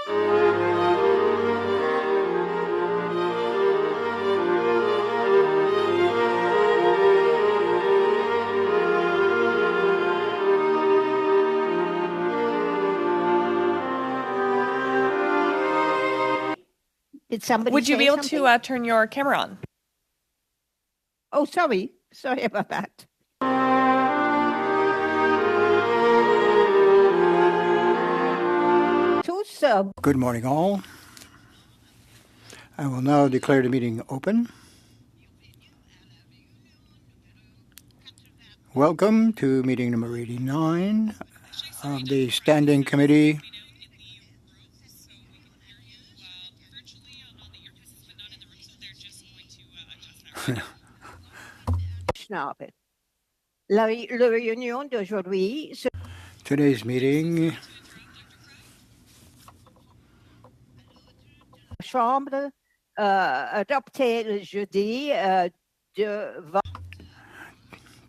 Did somebody Would you say be able something? to turn your camera on? Oh, sorry. Sorry about that. Good morning, all. I will now declare the meeting open. Welcome to meeting number 89 of the Standing Committee La réunion d'aujourd'hui. Today's meeting Chambre adopté le jeudi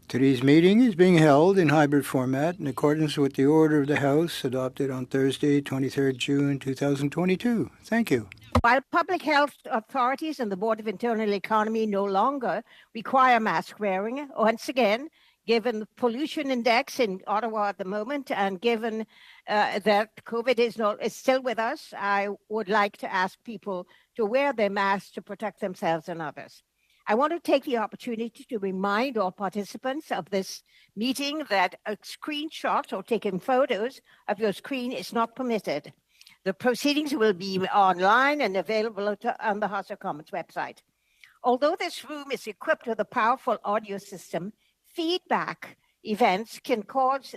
Today's meeting is being held in hybrid format in accordance with the order of the House adopted on Thursday, 23rd June 2022. Thank you. While public health authorities and the Board of Internal Economy no longer require mask wearing, once again, given the pollution index in Ottawa at the moment, and given that COVID is still with us, I would like to ask people to wear their masks to protect themselves and others. I want to take the opportunity to remind all participants of this meeting that a screenshot or taking photos of your screen is not permitted. The proceedings will be online and available on the House of Commons website. Although this room is equipped with a powerful audio system, feedback events can cause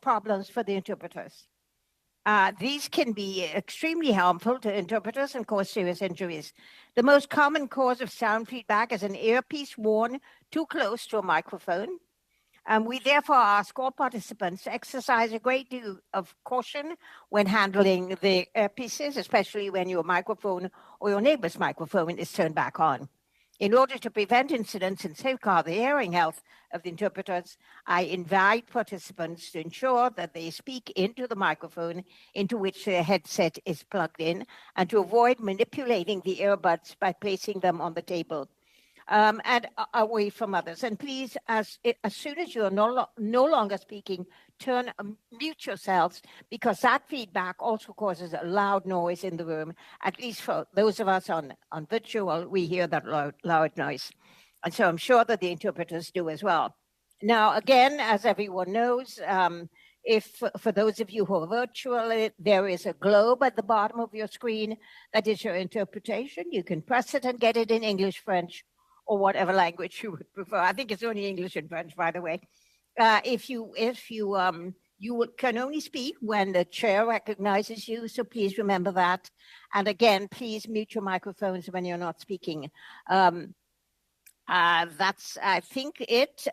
problems for the interpreters. These can be extremely harmful to interpreters and cause serious injuries. The most common cause of sound feedback is an earpiece worn too close to a microphone. We therefore ask all participants to exercise a great deal of caution when handling the earpieces, especially when your microphone or your neighbor's microphone is turned back on. In order to prevent incidents and safeguard the hearing health of the interpreters, I invite participants to ensure that they speak into the microphone into which their headset is plugged in, and to avoid manipulating the earbuds by placing them on the table and away from others. And please, as soon as you're no longer speaking, mute yourselves, because that feedback also causes a loud noise in the room. At least for those of us on virtual, we hear that loud noise. And so I'm sure that the interpreters do as well. Now, again, as everyone knows, if for those of you who are virtual, there is a globe at the bottom of your screen that is your interpretation. You can press it and get it in English, French, or whatever language you would prefer. I think it's only English and French, by the way. You can only speak when the chair recognizes you, so please remember that. And again, please mute your microphones when you're not speaking. That's, I think, it.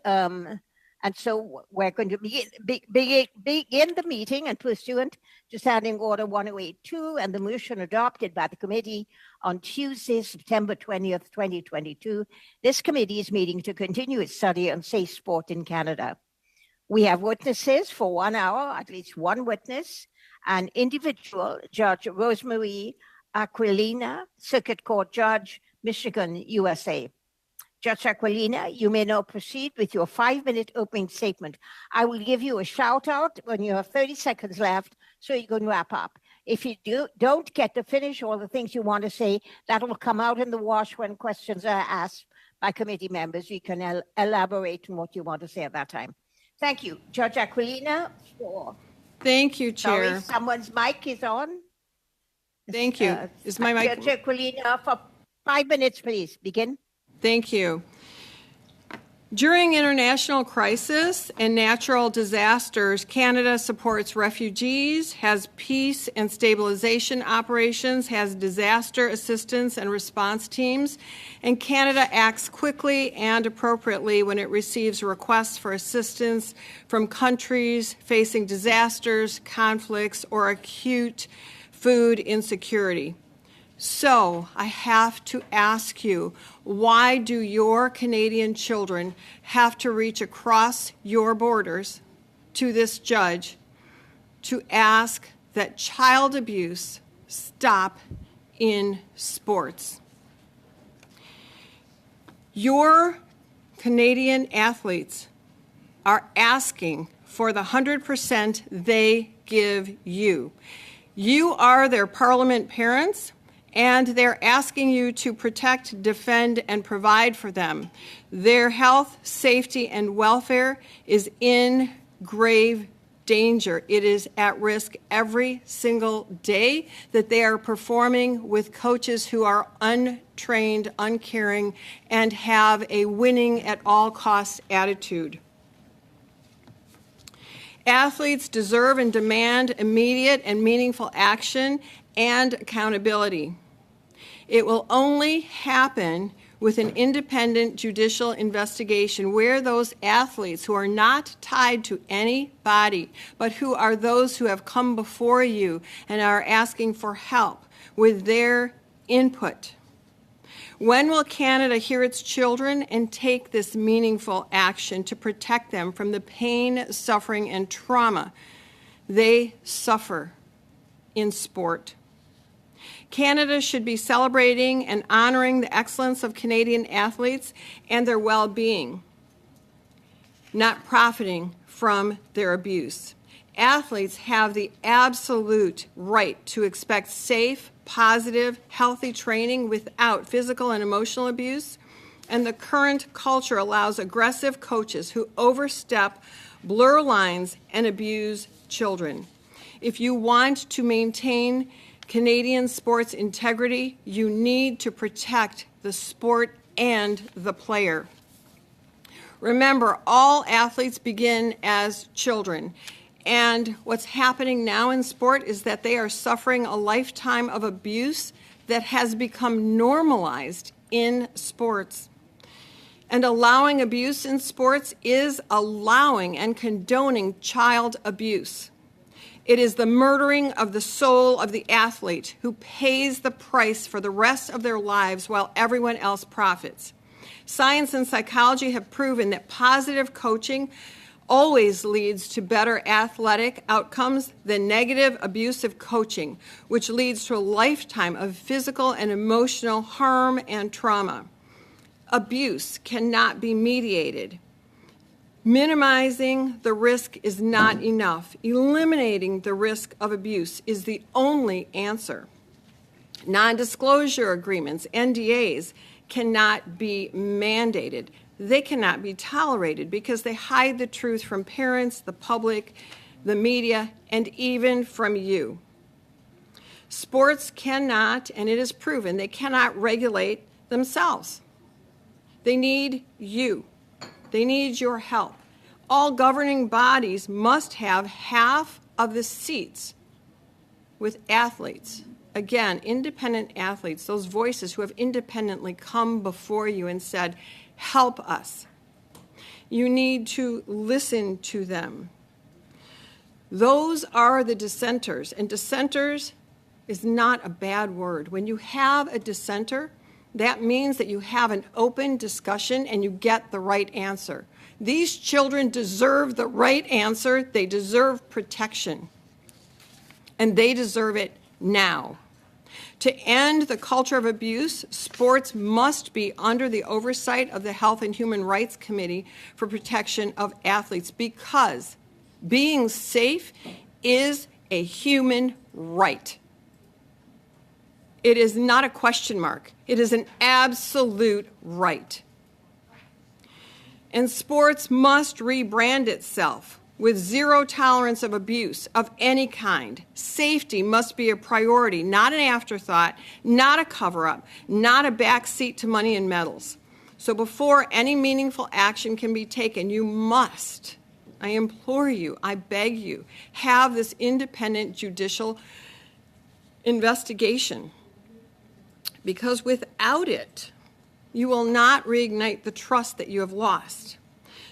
And so we're going to begin the meeting and pursuant to Standing Order 1082 and the motion adopted by the committee on Tuesday, September 20th, 2022. This committee is meeting to continue its study on safe sport in Canada. We have witnesses for 1 hour, at least one witness, an individual, Judge Rosemary Aquilina, Circuit Court Judge, Michigan, USA. Judge Aquilina, you may now proceed with your 5-minute opening statement. I will give you a shout out when you have 30 seconds left, so you can wrap up. If you don't get to finish all the things you want to say, that will come out in the wash when questions are asked by committee members. You can elaborate on what you want to say at that time. Thank you. Judge Aquilina. Thank you, Chair. Sorry, someone's mic is on. Thank you. Is my mic? Judge Aquilina, for 5 minutes, please. Begin. Thank you. During international crisis and natural disasters, Canada supports refugees, has peace and stabilization operations, has disaster assistance and response teams, and Canada acts quickly and appropriately when it receives requests for assistance from countries facing disasters, conflicts, or acute food insecurity. So I have to ask you, why do your Canadian children have to reach across your borders to this judge to ask that child abuse stop in sports. Your Canadian athletes are asking for the 100% they give you. You are their parliament parents, and they're asking you to protect, defend, and provide for them. Their health, safety, and welfare is in grave danger. It is at risk every single day that they are performing with coaches who are untrained, uncaring, and have a winning at all costs attitude. Athletes deserve and demand immediate and meaningful action and accountability. It will only happen with an independent judicial investigation where those athletes who are not tied to any body, but who are those who have come before you and are asking for help with their input. When will Canada hear its children and take this meaningful action to protect them from the pain, suffering, and trauma they suffer in sport? Canada should be celebrating and honoring the excellence of Canadian athletes and their well-being, not profiting from their abuse. Athletes have the absolute right to expect safe, positive, healthy training without physical and emotional abuse, and the current culture allows aggressive coaches who overstep, blur lines, and abuse children. If you want to maintain Canadian sports integrity, you need to protect the sport and the player. Remember, all athletes begin as children. And what's happening now in sport is that they are suffering a lifetime of abuse that has become normalized in sports. And allowing abuse in sports is allowing and condoning child abuse. It is the murdering of the soul of the athlete who pays the price for the rest of their lives while everyone else profits. Science and psychology have proven that positive coaching always leads to better athletic outcomes than negative, abusive coaching, which leads to a lifetime of physical and emotional harm and trauma. Abuse cannot be mediated. Minimizing the risk is not enough. Eliminating the risk of abuse is the only answer. Non-disclosure agreements, NDAs, cannot be mandated. They cannot be tolerated because they hide the truth from parents, the public, the media, and even from you. Sports cannot, and it is proven, they cannot regulate themselves. They need you. They need your help. All governing bodies must have half of the seats with athletes. Again, independent athletes, those voices who have independently come before you and said, help us. You need to listen to them. Those are the dissenters, and dissenters is not a bad word. When you have a dissenter, that means that you have an open discussion and you get the right answer. These children deserve the right answer. They deserve protection, and they deserve it now. To end the culture of abuse, sports must be under the oversight of the Health and Human Rights Committee for Protection of Athletes, because being safe is a human right. It is not a question mark. It is an absolute right. And sports must rebrand itself with zero tolerance of abuse of any kind. Safety must be a priority, not an afterthought, not a cover-up, not a backseat to money and medals. So before any meaningful action can be taken, you must, I implore you, I beg you, have this independent judicial investigation. Because without it, you will not reignite the trust that you have lost.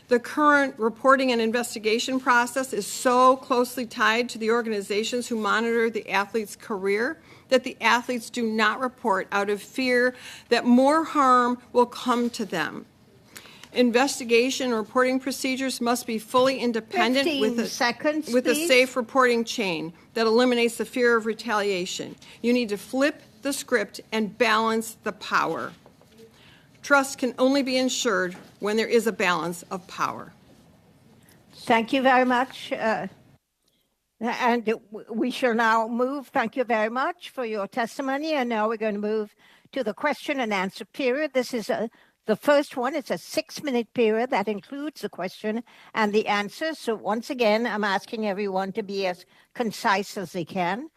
The current reporting and investigation process is so closely tied to the organizations who monitor the athlete's career that the athletes do not report out of fear that more harm will come to them. Investigation and reporting procedures must be fully independent 15 seconds, with a please. safe reporting chain that eliminates the fear of retaliation. You need to flip the script and balance the power. Trust can only be ensured when there is a balance of power. Thank you very much. And we shall now move. Thank you very much for your testimony. And now we're going to move to the question and answer period. This is the first one. It's a 6-minute period that includes the question and the answer. So once again, I'm asking everyone to be as concise as they can.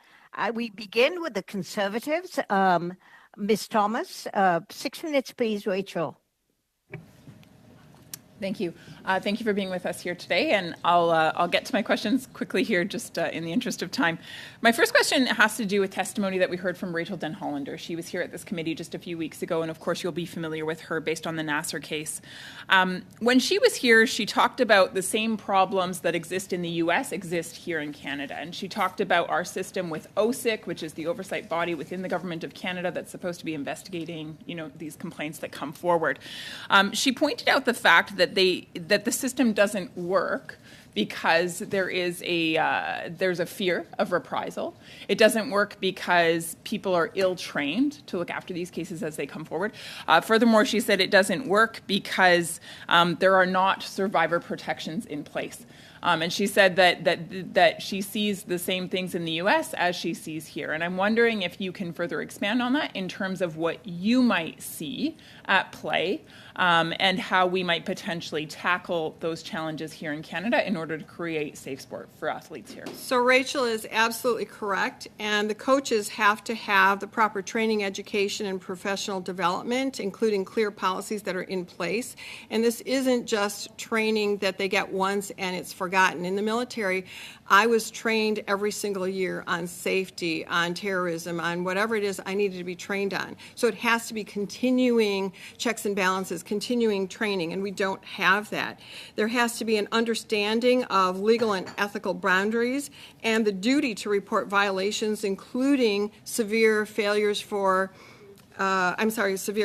We begin with the Conservatives. Ms. Thomas, 6 minutes, please, Rachel. Thank you. Thank you for being with us here today, and I'll get to my questions quickly here, just in the interest of time. My first question has to do with testimony that we heard from Rachel Denhollander. She was here at this committee just a few weeks ago, and of course you'll be familiar with her based on the Nassar case. When she was here, she talked about the same problems that exist in the U.S. exist here in Canada, and she talked about our system with OSIC, which is the oversight body within the Government of Canada that's supposed to be investigating, these complaints that come forward. She pointed out the fact that the system doesn't work because there's a fear of reprisal. It doesn't work because people are ill-trained to look after these cases as they come forward. Furthermore, she said it doesn't work because there are not survivor protections in place. And she said that she sees the same things in the U.S. as she sees here. And I'm wondering if you can further expand on that in terms of what you might see at play and how we might potentially tackle those challenges here in Canada in order to create safe sport for athletes here. So Rachel is absolutely correct, and the coaches have to have the proper training, education, and professional development, including clear policies that are in place. And this isn't just training that they get once and it's forgotten. In the military, I was trained every single year on safety, on terrorism, on whatever it is I needed to be trained on. So it has to be continuing checks and balances, continuing training, and we don't have that. There has to be an understanding of legal and ethical boundaries and the duty to report violations, including severe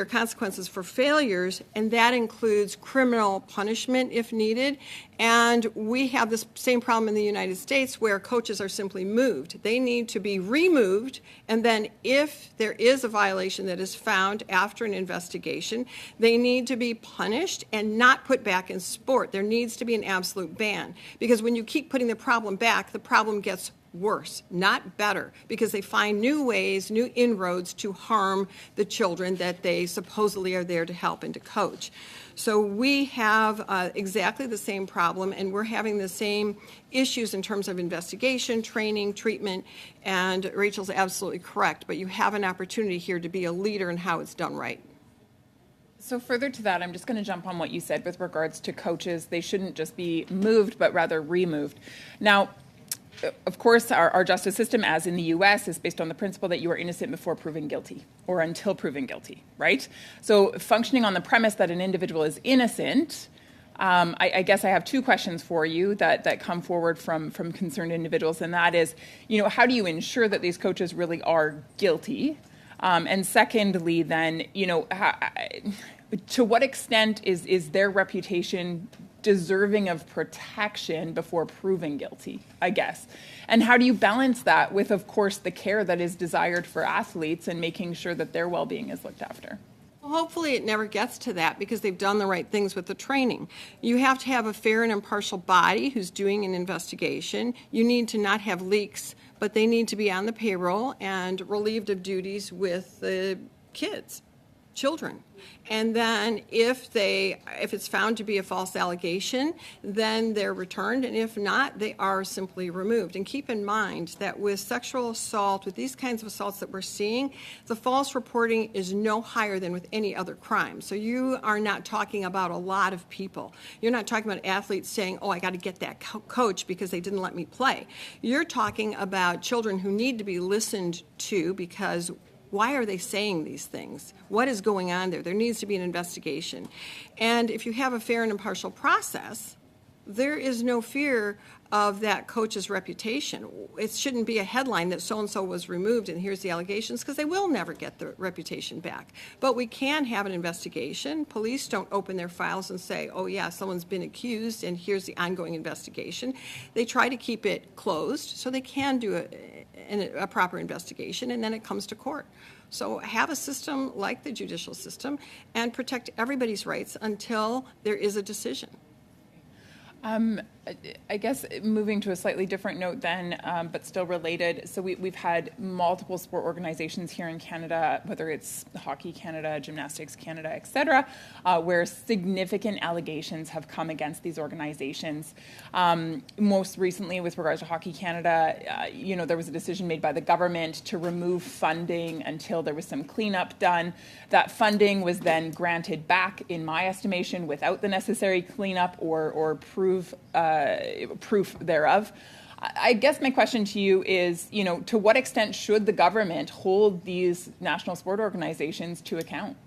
consequences for failures, and that includes criminal punishment if needed. And we have this same problem in the United States where coaches are simply moved. They need to be removed, and then if there is a violation that is found after an investigation, they need to be punished and not put back in sport. There needs to be an absolute ban, because when you keep putting the problem back, the problem gets worse, not better, because they find new ways, new inroads to harm the children that they supposedly are there to help and to coach. So we have exactly the same problem, and we're having the same issues in terms of investigation, training, treatment, and Rachel's absolutely correct, but you have an opportunity here to be a leader in how it's done right. So further to that, I'm just going to jump on what you said with regards to coaches. They shouldn't just be moved, but rather removed. Now, of course, our justice system, as in the U.S., is based on the principle that you are innocent before proven guilty, or until proven guilty, right? So functioning on the premise that an individual is innocent, I guess I have two questions for you that come forward from concerned individuals, and that is, how do you ensure that these coaches really are guilty? And secondly, then, to what extent is their reputation deserving of protection before proving guilty, I guess? And how do you balance that with, of course, the care that is desired for athletes and making sure that their well-being is looked after? Well, hopefully it never gets to that because they've done the right things with the training. You have to have a fair and impartial body who's doing an investigation. You need to not have leaks, but they need to be on the payroll and relieved of duties with the children. And then if it's found to be a false allegation, then they're returned, and if not, they are simply removed. And keep in mind that with sexual assault, with these kinds of assaults that we're seeing, the false reporting is no higher than with any other crime. So you are not talking about a lot of people. You're not talking about athletes saying, I got to get that coach because they didn't let me play. You're talking about children who need to be listened to because why are they saying these things? What is going on there? There needs to be an investigation. And if you have a fair and impartial process, there is no fear of that coach's reputation. It shouldn't be a headline that so-and-so was removed and here's the allegations, because they will never get the reputation back. But we can have an investigation. Police don't open their files and say, oh yeah, someone's been accused and here's the ongoing investigation. They try to keep it closed so they can do a proper investigation, and then it comes to court. So have a system like the judicial system and protect everybody's rights until there is a decision. I guess moving to a slightly different note then, but still related. So we've had multiple sport organizations here in Canada, whether it's Hockey Canada, Gymnastics Canada, et cetera, where significant allegations have come against these organizations. Most recently, with regards to Hockey Canada, there was a decision made by the government to remove funding until there was some cleanup done. That funding was then granted back, in my estimation, without the necessary cleanup or proof thereof. I guess my question to you is, to what extent should the government hold these national sport organizations to account?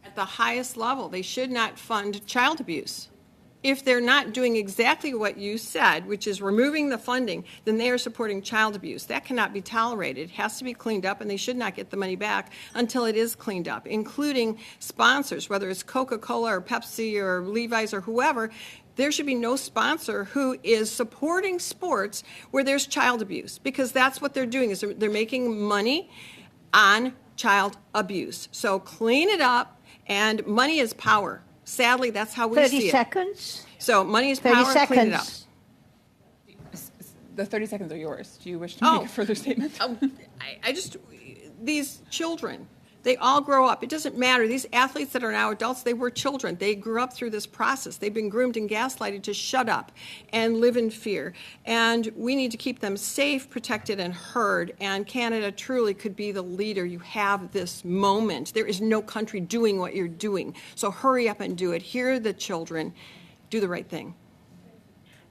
At the highest level, they should not fund child abuse. If they're not doing exactly what you said, which is removing the funding, then they are supporting child abuse. That cannot be tolerated. It has to be cleaned up, and they should not get the money back until it is cleaned up, including sponsors, whether it's Coca-Cola or Pepsi or Levi's or whoever. There should be no sponsor who is supporting sports where there's child abuse, because that's what they're doing, is they're making money on child abuse. So clean it up, and money is power. Sadly, that's how we 30 see it. seconds. So money is 30 power, clean it up. seconds. The 30 seconds are yours. Do you wish to make a further statement? These children, they all grow up. It doesn't matter. These athletes that are now adults, they were children. They grew up through this process. They've been groomed and gaslighted to shut up and live in fear. And we need to keep them safe, protected, and heard. And Canada truly could be the leader. You have this moment. There is no country doing what you're doing. So hurry up and do it. Hear the children. Do the right thing.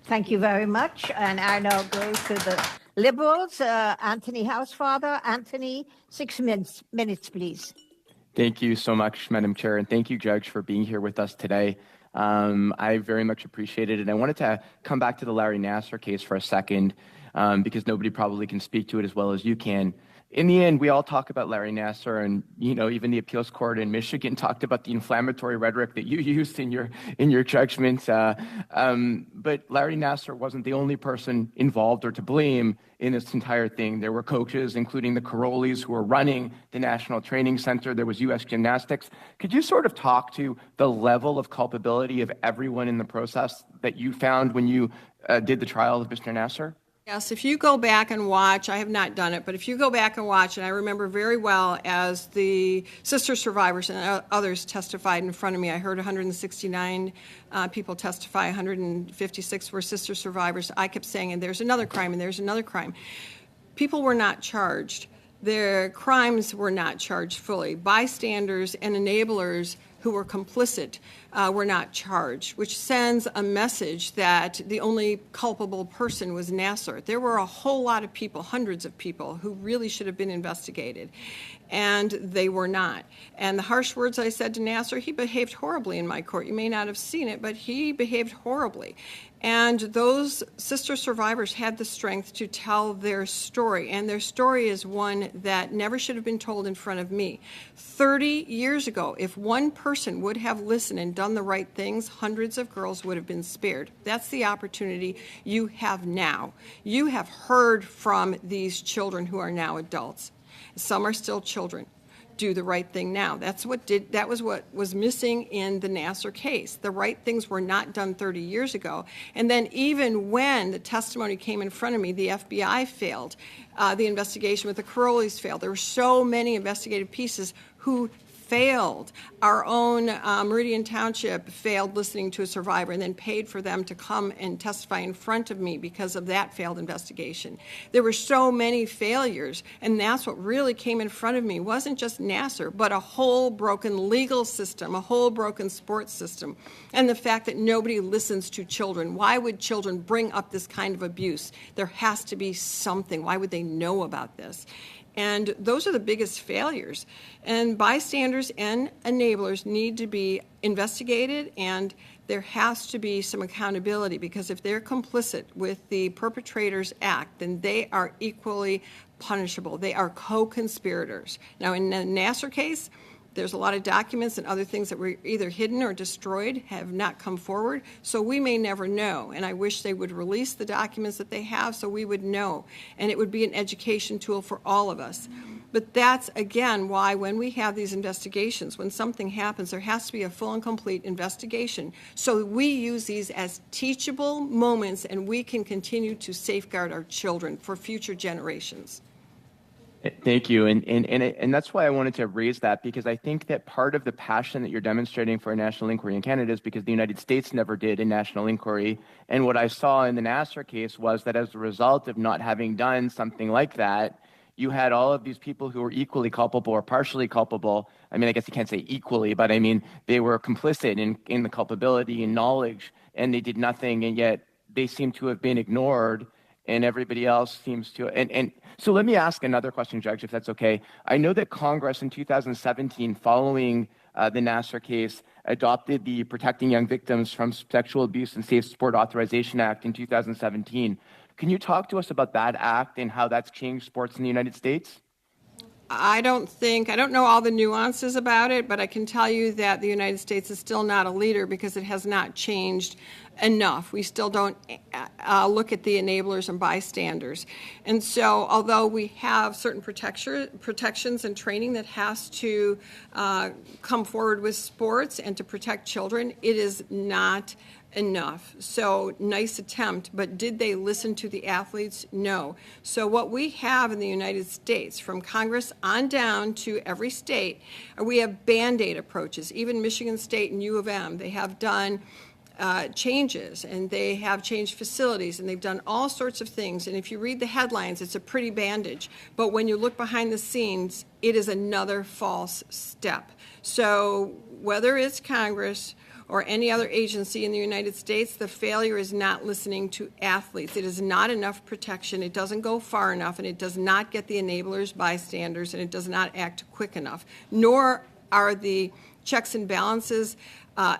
Thank you very much. And I now go to the Liberals, Anthony Housefather. Anthony, 6 minutes, please. Thank you so much, Madam Chair, and thank you, Judge, for being here with us today. I very much appreciate it, and I wanted to come back to the Larry Nassar case for a second, because nobody probably can speak to it as well as you can. In the end, we all talk about Larry Nassar, and even the appeals court in Michigan talked about the inflammatory rhetoric that you used in your judgment. But Larry Nassar wasn't the only person involved or to blame in this entire thing. There were coaches, including the Karolis, who were running the National Training Center. There was U.S. Gymnastics. Could you sort of talk to the level of culpability of everyone in the process that you found when you did the trial of Mr. Nassar? Yes, if you go back and watch, I have not done it, but if you go back and watch, and I remember very well as the sister survivors and others testified in front of me, I heard 169 people testify, 156 were sister survivors. I kept saying, and there's another crime, and there's another crime. People were not charged. Their crimes were not charged fully. Bystanders and enablers who were complicit were not charged, which sends a message that the only culpable person was Nassar. There were a whole lot of people, hundreds of people, who really should have been investigated, and they were not. And the harsh words I said to Nassar, he behaved horribly in my court. You may not have seen it, but he behaved horribly. And those sister survivors had the strength to tell their story, and their story is one that never should have been told in front of me. 30 years ago, if one person would have listened and done the right things, hundreds of girls would have been spared. That's the opportunity you have now. You have heard from these children who are now adults. Some are still children. Do the right thing now. That was what was missing in the Nassar case. The right things were not done 30 years ago. And then even when the testimony came in front of me, the FBI failed. The investigation with the Karolis failed. There were so many investigative pieces who failed. Our own Meridian Township failed listening to a survivor and then paid for them to come and testify in front of me because of that failed investigation. There were so many failures, and that's what really came in front of me. It wasn't just Nassar, but a whole broken legal system, a whole broken sports system, and the fact that nobody listens to children. Why would children bring up this kind of abuse? There has to be something. Why would they know about this? And those are the biggest failures. And bystanders and enablers need to be investigated, and there has to be some accountability, because if they're complicit with the perpetrators act, then they are equally punishable. They are co-conspirators. Now, in the Nassar case, there's a lot of documents and other things that were either hidden or destroyed, have not come forward, so we may never know. And I wish they would release the documents that they have so we would know, and it would be an education tool for all of us. But that's, again, why when we have these investigations, when something happens, there has to be a full and complete investigation. So we use these as teachable moments, and we can continue to safeguard our children for future generations. Thank you. And that's why I wanted to raise that, because I think that part of the passion that you're demonstrating for a national inquiry in Canada is because the United States never did a national inquiry. And what I saw in the Nassar case was that as a result of not having done something like that, you had all of these people who were equally culpable or partially culpable. I mean, I guess you can't say equally, but I mean, they were complicit in the culpability and knowledge, and they did nothing, and yet they seem to have been ignored, and everybody else seems to. And so let me ask another question, Judge, if that's okay. I know that Congress in 2017, following the Nassar case, adopted the Protecting Young Victims from Sexual Abuse and Safe Sport Authorization Act in 2017. Can you talk to us about that act and how that's changed sports in the United States? I don't know all the nuances about it, but I can tell you that the United States is still not a leader because it has not changed enough. We still don't look at the enablers and bystanders. And so although we have certain protections and training that has to come forward with sports and to protect children, it is not enough. So nice attempt, but did they listen to the athletes? No. So what we have in the United States, from Congress on down to every state, we have Band-Aid approaches. Even Michigan State and U of M, they have done changes, and they have changed facilities, and they've done all sorts of things. And if you read the headlines, it's a pretty bandage. But when you look behind the scenes, it is another false step. So whether it's Congress or any other agency in the United States, the failure is not listening to athletes. It is not enough protection. It doesn't go far enough, and it does not get the enablers, bystanders, and it does not act quick enough. Nor are the checks and balances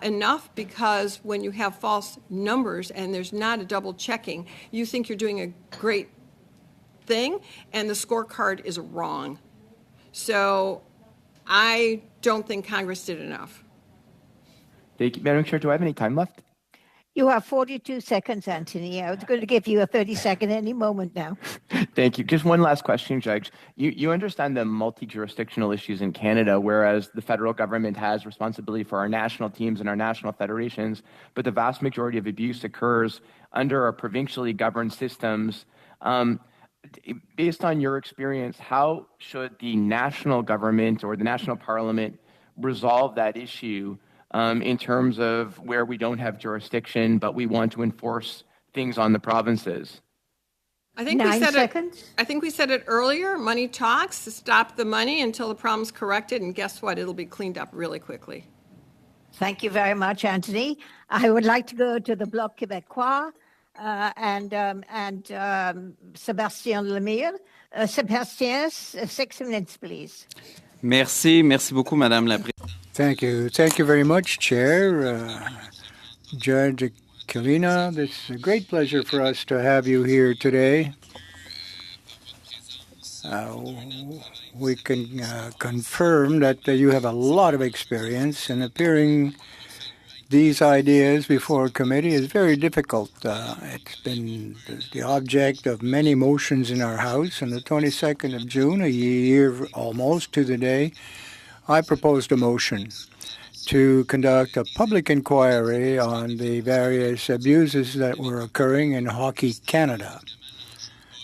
enough, because when you have false numbers and there's not a double checking, you think you're doing a great thing, and the scorecard is wrong. So I don't think Congress did enough. Thank you, Madam Chair. Do I have any time left? You have 42 seconds, Anthony. I was going to give you a 30-second any moment now. Thank you. Just one last question, Judge. You understand the multi-jurisdictional issues in Canada, whereas the federal government has responsibility for our national teams and our national federations, but the vast majority of abuse occurs under our provincially governed systems. Based on your experience, how should the national government or the national parliament resolve that issue in terms of where we don't have jurisdiction, but we want to enforce things on the provinces? I think we said it earlier. Money talks. To stop the money until the problem's corrected, and guess what? It'll be cleaned up really quickly. Thank you very much, Anthony. I would like to go to the Bloc Québécois and Sébastien Lemire. Sébastien, 6 minutes, please. Merci beaucoup, Madame la Présidente. Thank you. Thank you very much, Chair. Judge Aquilina, it's a great pleasure for us to have you here today. We can confirm that you have a lot of experience, and appearing these ideas before a committee is very difficult. It's been the object of many motions in our House. On the 22nd of June, a year almost to the day, I proposed a motion to conduct a public inquiry on the various abuses that were occurring in Hockey Canada.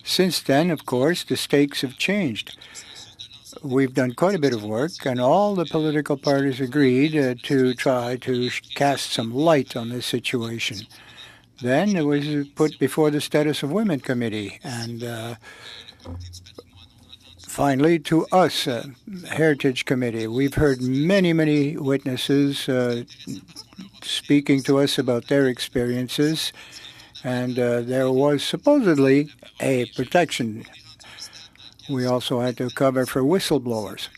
Since then, of course, the stakes have changed. We've done quite a bit of work, and all the political parties agreed to try to cast some light on this situation. Then it was put before the Status of Women Committee, and finally to us, Heritage Committee. We've heard many witnesses speaking to us about their experiences, and there was supposedly a protection. We also had to cover for whistleblowers.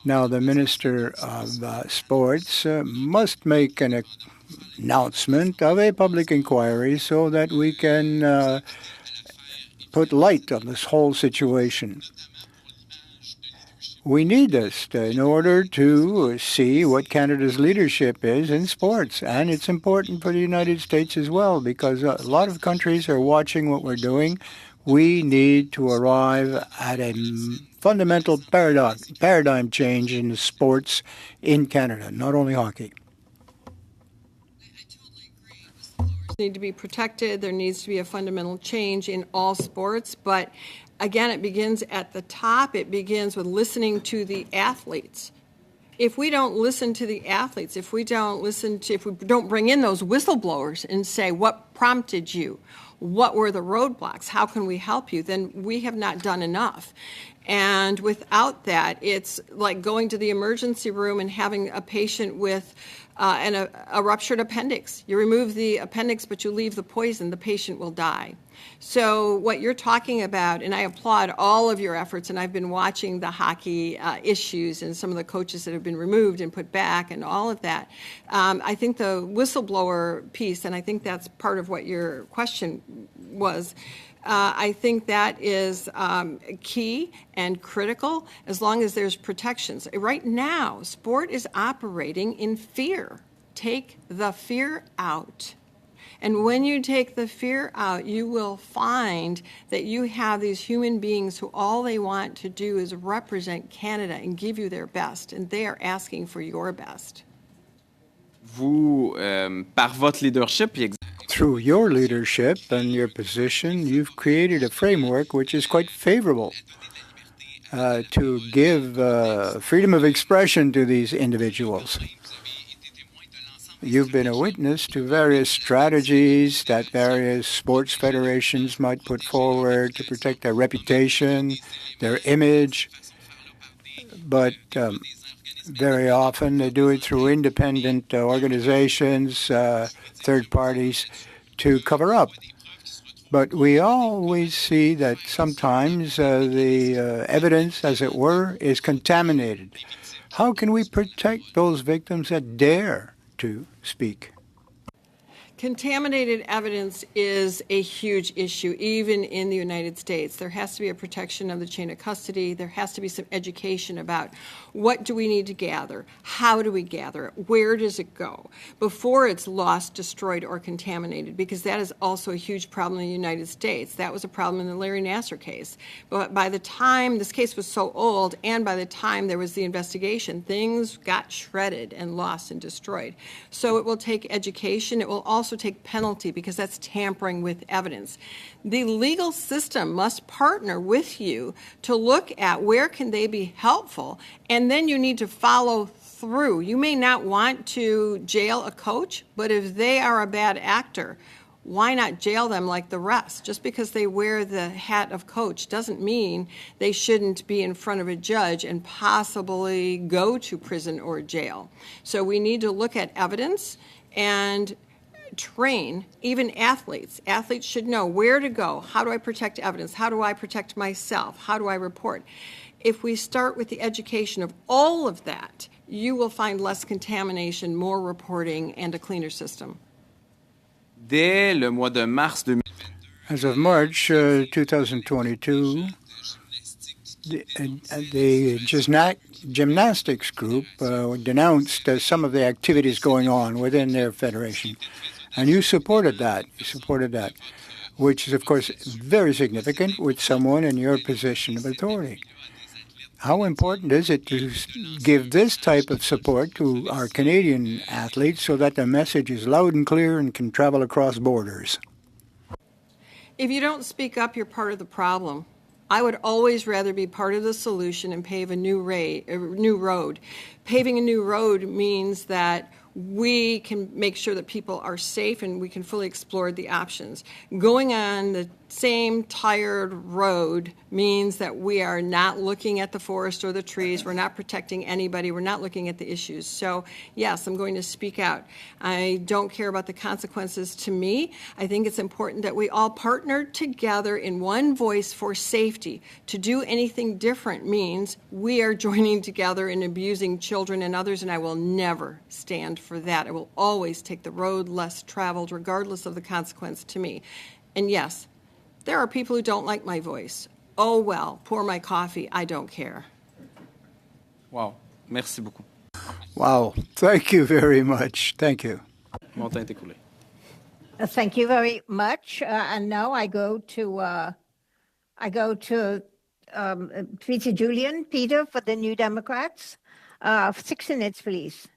Now, the Minister of Sports must make an announcement of a public inquiry so that we can put light on this whole situation. We need this in order to see what Canada's leadership is in sports. And it's important for the United States as well, because a lot of countries are watching what we're doing. We need to arrive at a fundamental paradigm change in sports in Canada, not only hockey. Need to be protected. There needs to be a fundamental change in all sports, but again, it begins at the top. It begins with listening to the athletes. If we don't listen to the athletes, if we don't bring in those whistleblowers and say, what prompted you? What were the roadblocks? How can we help you? Then we have not done enough. And without that, it's like going to the emergency room and having a patient with a ruptured appendix. You remove the appendix, but you leave the poison, the patient will die. So what you're talking about, and I applaud all of your efforts, and I've been watching the hockey issues and some of the coaches that have been removed and put back and all of that. I think the whistleblower piece, and I think that's part of what your question was, I think that is key and critical as long as there's protections. Right now, sport is operating in fear. Take the fear out. And when you take the fear out, you will find that you have these human beings who all they want to do is represent Canada and give you their best, and they are asking for your best. Vous, par votre leadership, through your leadership and your position, you've created a framework which is quite favorable to give freedom of expression to these individuals. You've been a witness to various strategies that various sports federations might put forward to protect their reputation, their image, but very often they do it through independent organizations, third parties, to cover up. But we always see that sometimes the evidence, as it were, is contaminated. How can we protect those victims that dare to speak? Contaminated evidence is a huge issue, even in the United States. There has to be a protection of the chain of custody. There has to be some education about what do we need to gather, how do we gather it, where does it go, before it's lost, destroyed, or contaminated, because that is also a huge problem in the United States. That was a problem in the Larry Nassar case. But by the time this case was so old, and by the time there was the investigation, things got shredded and lost and destroyed. So it will take education. It will also take penalty, because that's tampering with evidence. The legal system must partner with you to look at where can they be helpful, and then you need to follow through. You may not want to jail a coach, but if they are a bad actor, why not jail them like the rest? Just because they wear the hat of coach doesn't mean they shouldn't be in front of a judge and possibly go to prison or jail. So we need to look at evidence and train even athletes. Athletes should know where to go. How do I protect evidence? How do I protect myself? How do I report? If we start with the education of all of that, you will find less contamination, more reporting, and a cleaner system. Dès le mois de mars 2022, as of March 2022, the gymnastics group denounced some of the activities going on within their federation. And you supported that. Which is, of course, very significant with someone in your position of authority. How important is it to give this type of support to our Canadian athletes so that the message is loud and clear and can travel across borders? If you don't speak up, you're part of the problem. I would always rather be part of the solution and pave a new road. Paving a new road means that we can make sure that people are safe and we can fully explore the options. Going on the same tired road means that we are not looking at the forest or the trees. We're not protecting anybody. We're not looking at the issues. So, yes, I'm going to speak out. I don't care about the consequences to me. I think it's important that we all partner together in one voice for safety. To do anything different means we are joining together in abusing children and others, and I will never stand for that. I will always take the road less traveled, regardless of the consequence to me. And yes, there are people who don't like my voice. Oh, well, pour my coffee. I don't care. Wow. Merci beaucoup. Wow. Thank you very much. Thank you. Mon temps est écoulé. Thank you very much. And now I go to Peter Julian. Peter, for the New Democrats. 6 minutes, please.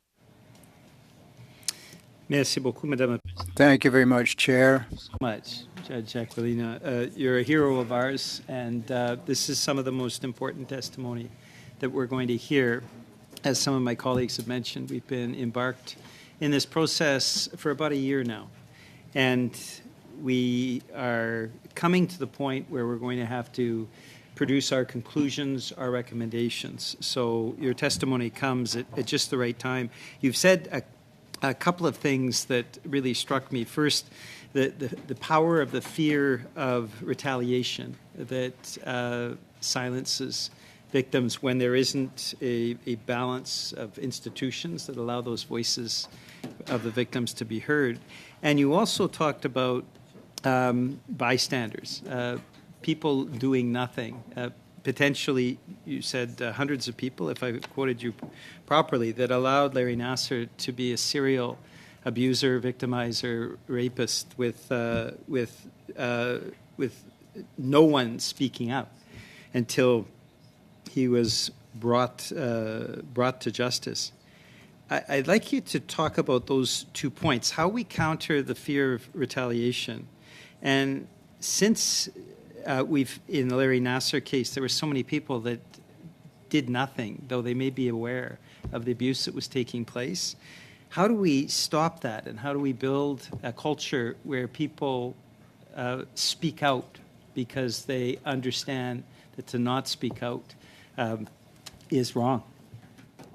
Merci beaucoup, Madame. Thank you very much, Chair. Much, Judge Aquilina. You're a hero of ours, and this is some of the most important testimony that we're going to hear. As some of my colleagues have mentioned, we've been embarked in this process for about a year now, and we are coming to the point where we're going to have to produce our conclusions, our recommendations. So your testimony comes at just the right time. You've said a couple of things that really struck me. First, the power of the fear of retaliation that silences victims when there isn't a balance of institutions that allow those voices of the victims to be heard. And you also talked about bystanders, people doing nothing. Potentially, you said hundreds of people, if I quoted you properly, that allowed Larry Nassar to be a serial abuser, victimizer, rapist with no one speaking out until he was brought to justice. I'd like you to talk about those 2 points: how we counter the fear of retaliation, and since in the Larry Nassar case, there were so many people that did nothing, though they may be aware of the abuse that was taking place. How do we stop that, and how do we build a culture where people speak out because they understand that to not speak out is wrong?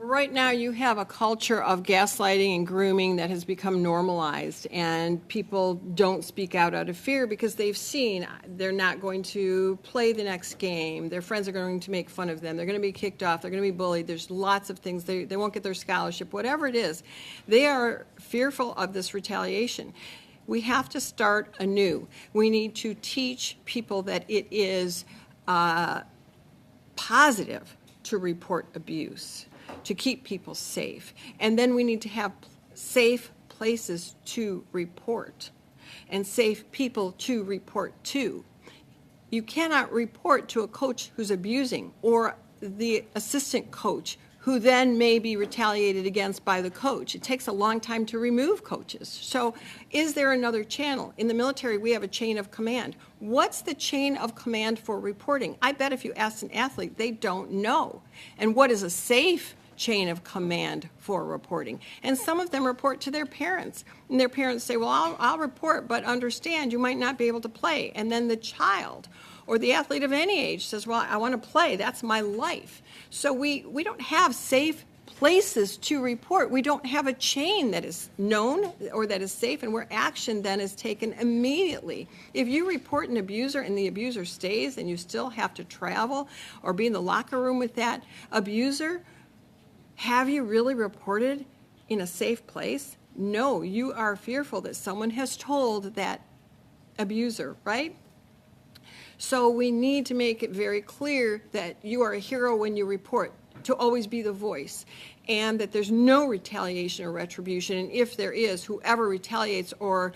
Right now, you have a culture of gaslighting and grooming that has become normalized, and people don't speak out of fear because they've seen they're not going to play the next game. Their friends are going to make fun of them. They're going to be kicked off. They're going to be bullied. There's lots of things. They won't get their scholarship, whatever it is. They are fearful of this retaliation. We have to start anew. We need to teach people that it is positive to report abuse, to keep people safe. And then we need to have safe places to report and safe people to report to. You cannot report to a coach who's abusing or the assistant coach who then may be retaliated against by the coach. It takes a long time to remove coaches. So is there another channel? In the military, we have a chain of command. What's the chain of command for reporting? I bet if you ask an athlete, they don't know. And what is a safe chain of command for reporting? And some of them report to their parents. And their parents say, well, I'll report, but understand you might not be able to play. And then the child or the athlete of any age says, well, I want to play. That's my life. So we don't have safe places to report. We don't have a chain that is known or that is safe and where action then is taken immediately. If you report an abuser and the abuser stays and you still have to travel or be in the locker room with that abuser, have you really reported in a safe place? No, you are fearful that someone has told that abuser, right? So we need to make it very clear that you are a hero when you report, to always be the voice, and that there's no retaliation or retribution. And if there is, whoever retaliates or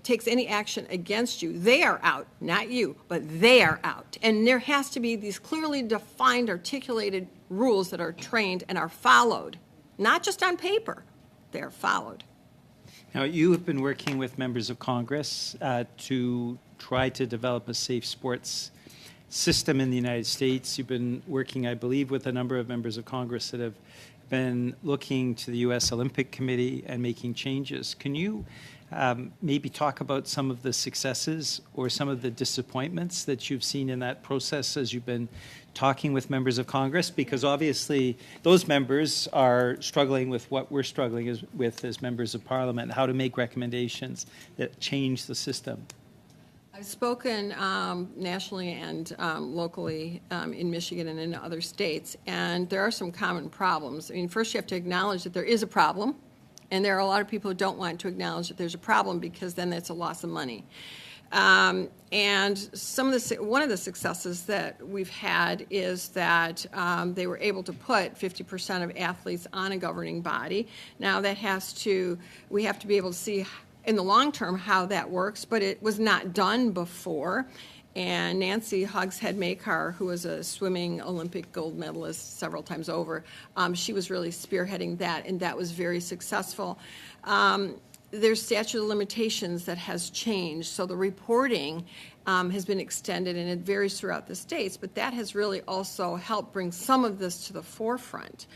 takes any action against you, they are out, not you, but they are out. And there has to be these clearly defined, articulated rules that are trained and are followed, not just on paper, they are followed. Now, you have been working with members of Congress to try to develop a safe sports system in the United States. You've been working, I believe, with a number of members of Congress that have been looking to the U.S. Olympic Committee and making changes. Can you maybe talk about some of the successes or some of the disappointments that you've seen in that process as you've been talking with members of Congress, because obviously those members are struggling with what we're struggling with as members of Parliament, how to make recommendations that change the system. I've spoken nationally and locally in Michigan and in other states, and there are some common problems. I mean, first you have to acknowledge that there is a problem, and there are a lot of people who don't want to acknowledge that there's a problem because then that's a loss of money. And one of the successes that we've had is that they were able to put 50% of athletes on a governing body. Now we have to be able to see in the long term how that works, but it was not done before. And Nancy Hogshead-Makar, who was a swimming Olympic gold medalist several times over, she was really spearheading that, and that was very successful. There's statute of limitations that has changed, so the reporting has been extended, and it varies throughout the states, but that has really also helped bring some of this to the forefront.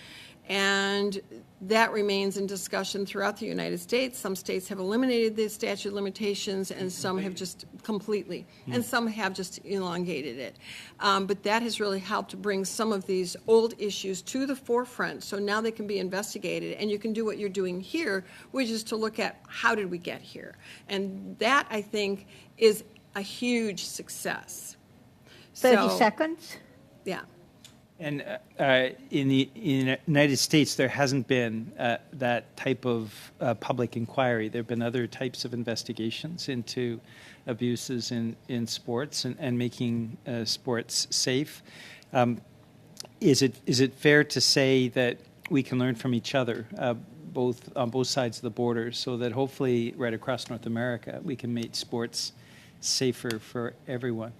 And that remains in discussion throughout the United States. Some states have eliminated the statute of limitations, and some have just completely, and some have just elongated it. But that has really helped to bring some of these old issues to the forefront, so now they can be investigated, and you can do what you're doing here, which is to look at how did we get here. And that, I think, is a huge success. 30 seconds. Yeah. And in the United States, there hasn't been that type of public inquiry. There have been other types of investigations into abuses in sports and making sports safe. Is it fair to say that we can learn from each other, on both sides of the border, so that hopefully right across North America we can make sports safer for everyone?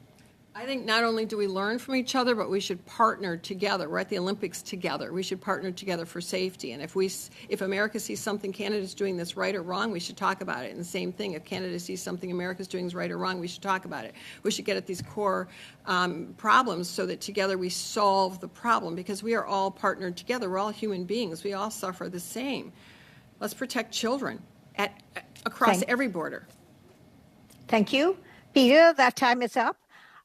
I think not only do we learn from each other, but we should partner together. We're at the Olympics together. We should partner together for safety. And if America sees something Canada's doing that's right or wrong, we should talk about it. And the same thing, if Canada sees something America's doing is right or wrong, we should talk about it. We should get at these core problems so that together we solve the problem, because we are all partnered together. We're all human beings. We all suffer the same. Let's protect children across every border. Thank you. Peter, that time is up.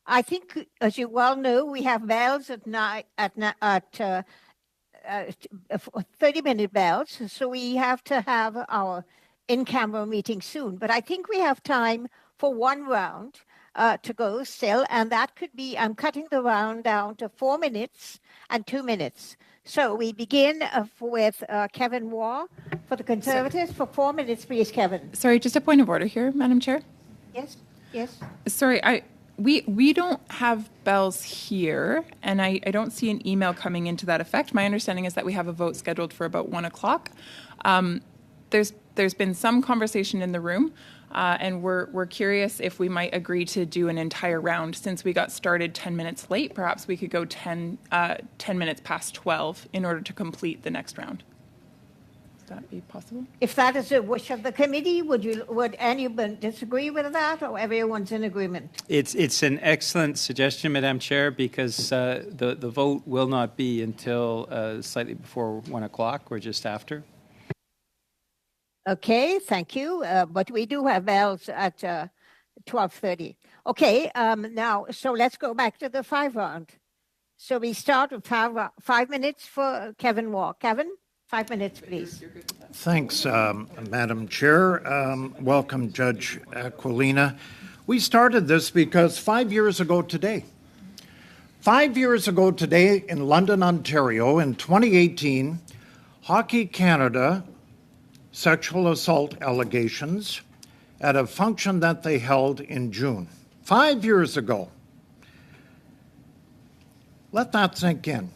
I think, as you well know, we have bells at 30-minute bells, so we have to have our in-camera meeting soon. But I think we have time for one round to go still, and that could be, I'm cutting the round down to 4 minutes and 2 minutes. So we begin with Kevin Waugh for the Conservatives. For 4 minutes, please, Kevin. Sorry, just a point of order here, Madam Chair. Yes. Sorry, we don't have bells here, and I don't see an email coming into that effect. My understanding is that we have a vote scheduled for about 1 o'clock. There's been some conversation in the room, and we're curious if we might agree to do an entire round. Since we got started 10 minutes late, perhaps we could go 10 minutes past 12 in order to complete the next round. Would that be possible? If that is the wish of the committee, would anyone disagree with that, or everyone's in agreement? It's an excellent suggestion, Madam Chair, because the vote will not be until slightly before 1 o'clock or just after. Okay, thank you. But we do have bells at 12:30. Okay, now, so let's go back to the 5 round. So we start with 5 minutes for Kevin Waugh. Kevin? 5 minutes, please. Thanks, Madam Chair. Welcome, Judge Aquilina. We started this because 5 years ago today, 5 years ago today in London, Ontario, in 2018, Hockey Canada sexual assault allegations at a function that they held in June. 5 years ago. Let that sink in.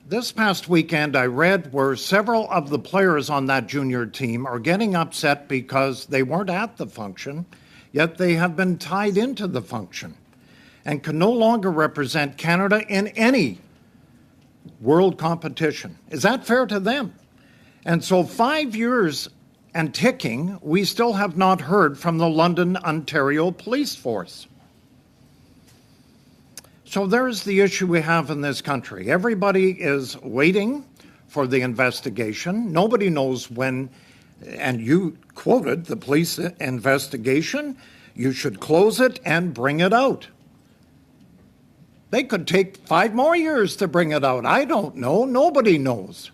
This past weekend, I read where several of the players on that junior team are getting upset because they weren't at the function, yet they have been tied into the function and can no longer represent Canada in any world competition. Is that fair to them? And so 5 years and ticking, we still have not heard from the London, Ontario Police Force. So there's the issue we have in this country. Everybody is waiting for the investigation. Nobody knows when And you quoted the police investigation. You should close it and bring it out. They could take 5 more years to bring it out. I don't know. Nobody knows.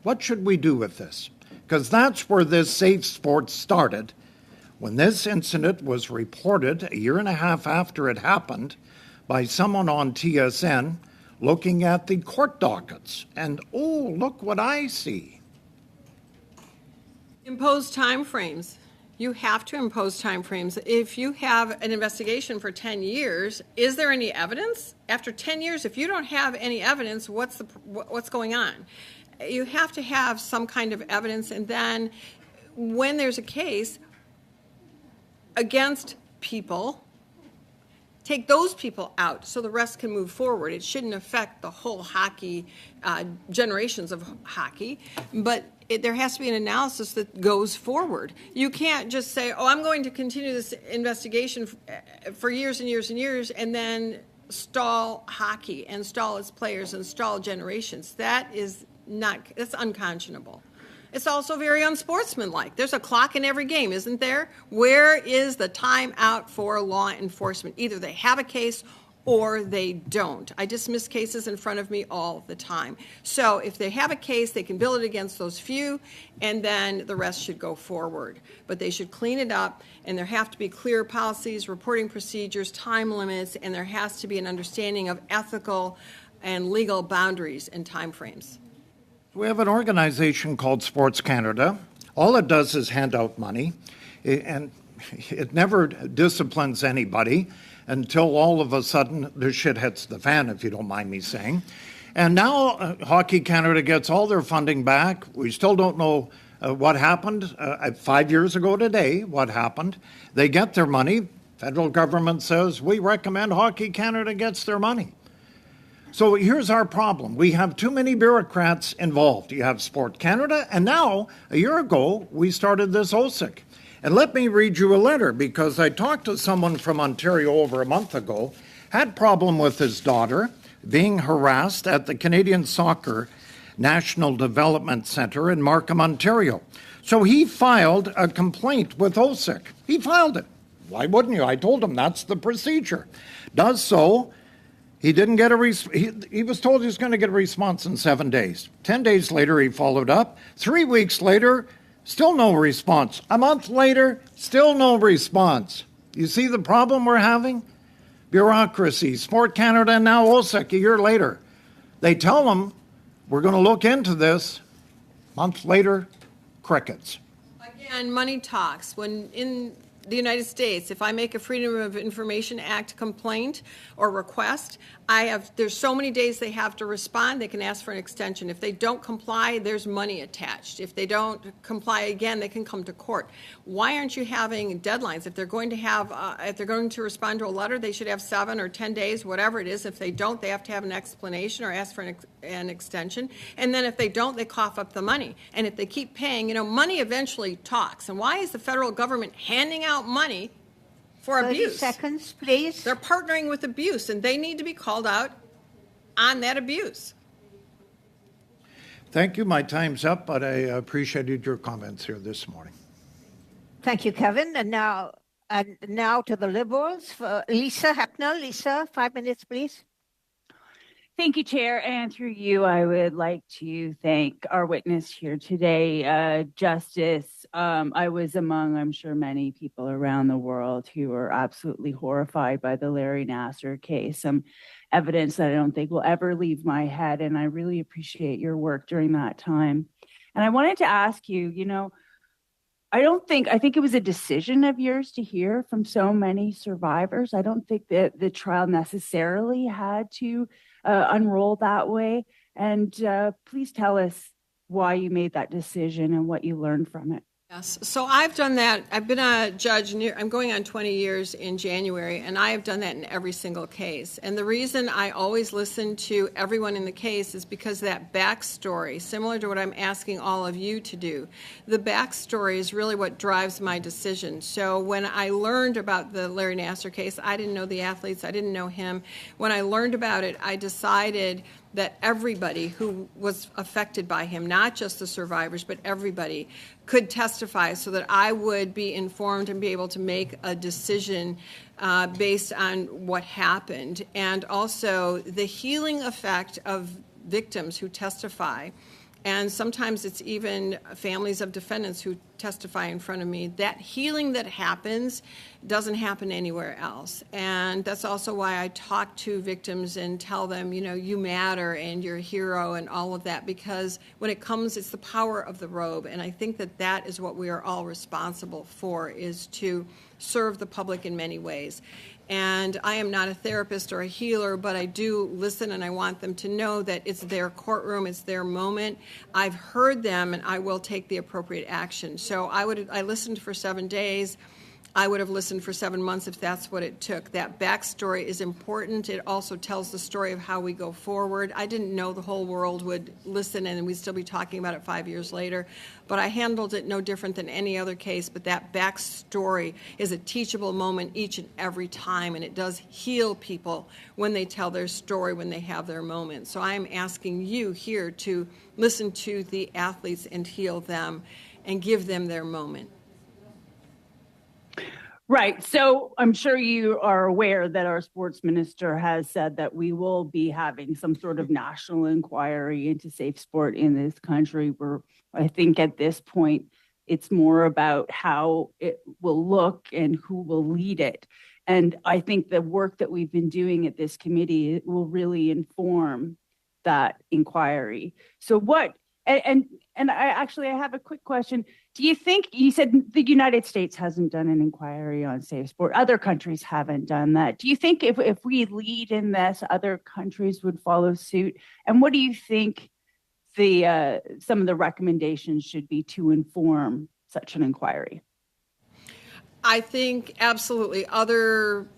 What should we do with this? Because that's where this safe sport started. When this incident was reported a year and a half after it happened by someone on TSN looking at the court dockets. And, oh, look what I see. Impose timeframes. You have to impose timeframes. If you have an investigation for 10 years, is there any evidence? After 10 years, if you don't have any evidence, what's going on? You have to have some kind of evidence, and then when there's a case against people, take those people out so the rest can move forward. It shouldn't affect the whole hockey, generations of hockey, but there has to be an analysis that goes forward. You can't just say, oh, I'm going to continue this investigation for years and years and years, and then stall hockey and stall its players and stall generations. That's unconscionable. It's also very unsportsmanlike. There's a clock in every game, isn't there? Where is the time out for law enforcement? Either they have a case or they don't. I dismiss cases in front of me all the time. So if they have a case, they can build it against those few, and then the rest should go forward. But they should clean it up, and there have to be clear policies, reporting procedures, time limits, and there has to be an understanding of ethical and legal boundaries and timeframes. We have an organization called Sports Canada. All it does is hand out money, and it never disciplines anybody until all of a sudden the shit hits the fan, if you don't mind me saying. And now Hockey Canada gets all their funding back. We still don't know what happened 5 years ago today, what happened. They get their money. Federal government says, we recommend Hockey Canada gets their money. So here's our problem. We have too many bureaucrats involved. You have Sport Canada, and now, a year ago, we started this OSIC. And let me read you a letter, because I talked to someone from Ontario over a month ago, had problem with his daughter being harassed at the Canadian Soccer National Development Centre in Markham, Ontario. So he filed a complaint with OSIC. He filed it. Why wouldn't you? I told him that's the procedure. Does so. He didn't get he was told he was going to get a response in 7 days. 10 days later, he followed up. 3 weeks later, still no response. A month later, still no response. You see the problem we're having? Bureaucracy, Sport Canada, and now OSIC a year later. They tell them, we're going to look into this. Month later, crickets. Again, money talks. When in the United States, if I make a Freedom of Information Act complaint or request, there's so many days they have to respond. They can ask for an extension. If they don't comply, there's money attached. If they don't comply again, they can come to court. Why aren't you having deadlines? If they're going to respond to a letter, they should have 7 or 10 days, whatever it is. If they don't, they have to have an explanation or ask for an extension. And then if they don't, they cough up the money. And if they keep paying, money eventually talks. And why is the federal government handing out money for 30 abuse? seconds, please. They're partnering with abuse, and they need to be called out on that abuse. Thank you. My time's up, but I appreciated your comments here this morning. Thank you, Kevin. And now to the Liberals, for Lisa Hepnell. Lisa, 5 minutes, please. Thank you, Chair. And through you, I would like to thank our witness here today, Justice. I was among, I'm sure, many people around the world who were absolutely horrified by the Larry Nassar case. Some evidence that I don't think will ever leave my head. And I really appreciate your work during that time. And I wanted to ask you, I think it was a decision of yours to hear from so many survivors. I don't think that the trial necessarily had to unroll that way. And please tell us why you made that decision and what you learned from it. Yes, so I've done that. I've been a judge, I'm going on 20 years in January, and I have done that in every single case. And the reason I always listen to everyone in the case is because that backstory, similar to what I'm asking all of you to do, the backstory is really what drives my decision. So when I learned about the Larry Nassar case, I didn't know the athletes, I didn't know him. When I learned about it, I decided that everybody who was affected by him, not just the survivors, but everybody, could testify so that I would be informed and be able to make a decision based on what happened. And also the healing effect of victims who testify. And sometimes it's even families of defendants who testify in front of me. That healing that happens doesn't happen anywhere else. And that's also why I talk to victims and tell them, you know, you matter and you're a hero and all of that, because when it comes, it's the power of the robe. And I think that that is what we are all responsible for, is to serve the public in many ways. And I am not a therapist or a healer, but I do listen, and I want them to know that it's their courtroom, it's their moment. I've heard them, and I will take the appropriate action. So I listened for 7 days. I would have listened for 7 months if that's what it took. That backstory is important. It also tells the story of how we go forward. I didn't know the whole world would listen and we'd still be talking about it 5 years later. But I handled it no different than any other case. But that backstory is a teachable moment each and every time, and it does heal people when they tell their story, when they have their moment. So I'm asking you here to listen to the athletes and heal them and give them their moment. Right. So I'm sure you are aware that our sports minister has said that we will be having some sort of national inquiry into safe sport in this country. I think at this point, it's more about how it will look and who will lead it. And I think the work that we've been doing at this committee will really inform that inquiry. So I have a quick question. Do you think, you said the United States hasn't done an inquiry on safe sport, other countries haven't done that. Do you think if we lead in this, other countries would follow suit? And what do you think some of the recommendations should be to inform such an inquiry? I think absolutely other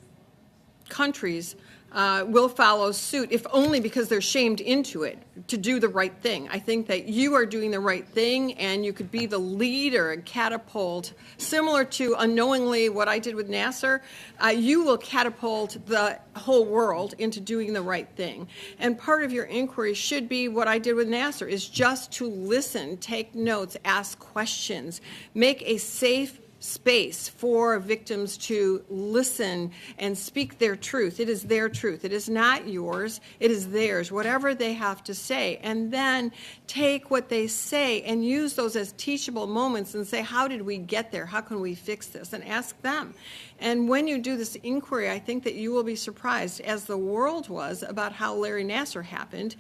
countries will follow suit, if only because they're shamed into it, to do the right thing. I think that you are doing the right thing, and you could be the leader and catapult, similar to unknowingly what I did with Nassar. You will catapult the whole world into doing the right thing. And part of your inquiry should be what I did with Nassar, is just to listen, take notes, ask questions, make a safe space for victims to listen and speak their truth. It is their truth. It is not yours. It is theirs, whatever they have to say. And then take what they say and use those as teachable moments and say, how did we get there? How can we fix this? And ask them. And when you do this inquiry, I think that you will be surprised, as the world was, about how Larry Nassar happened.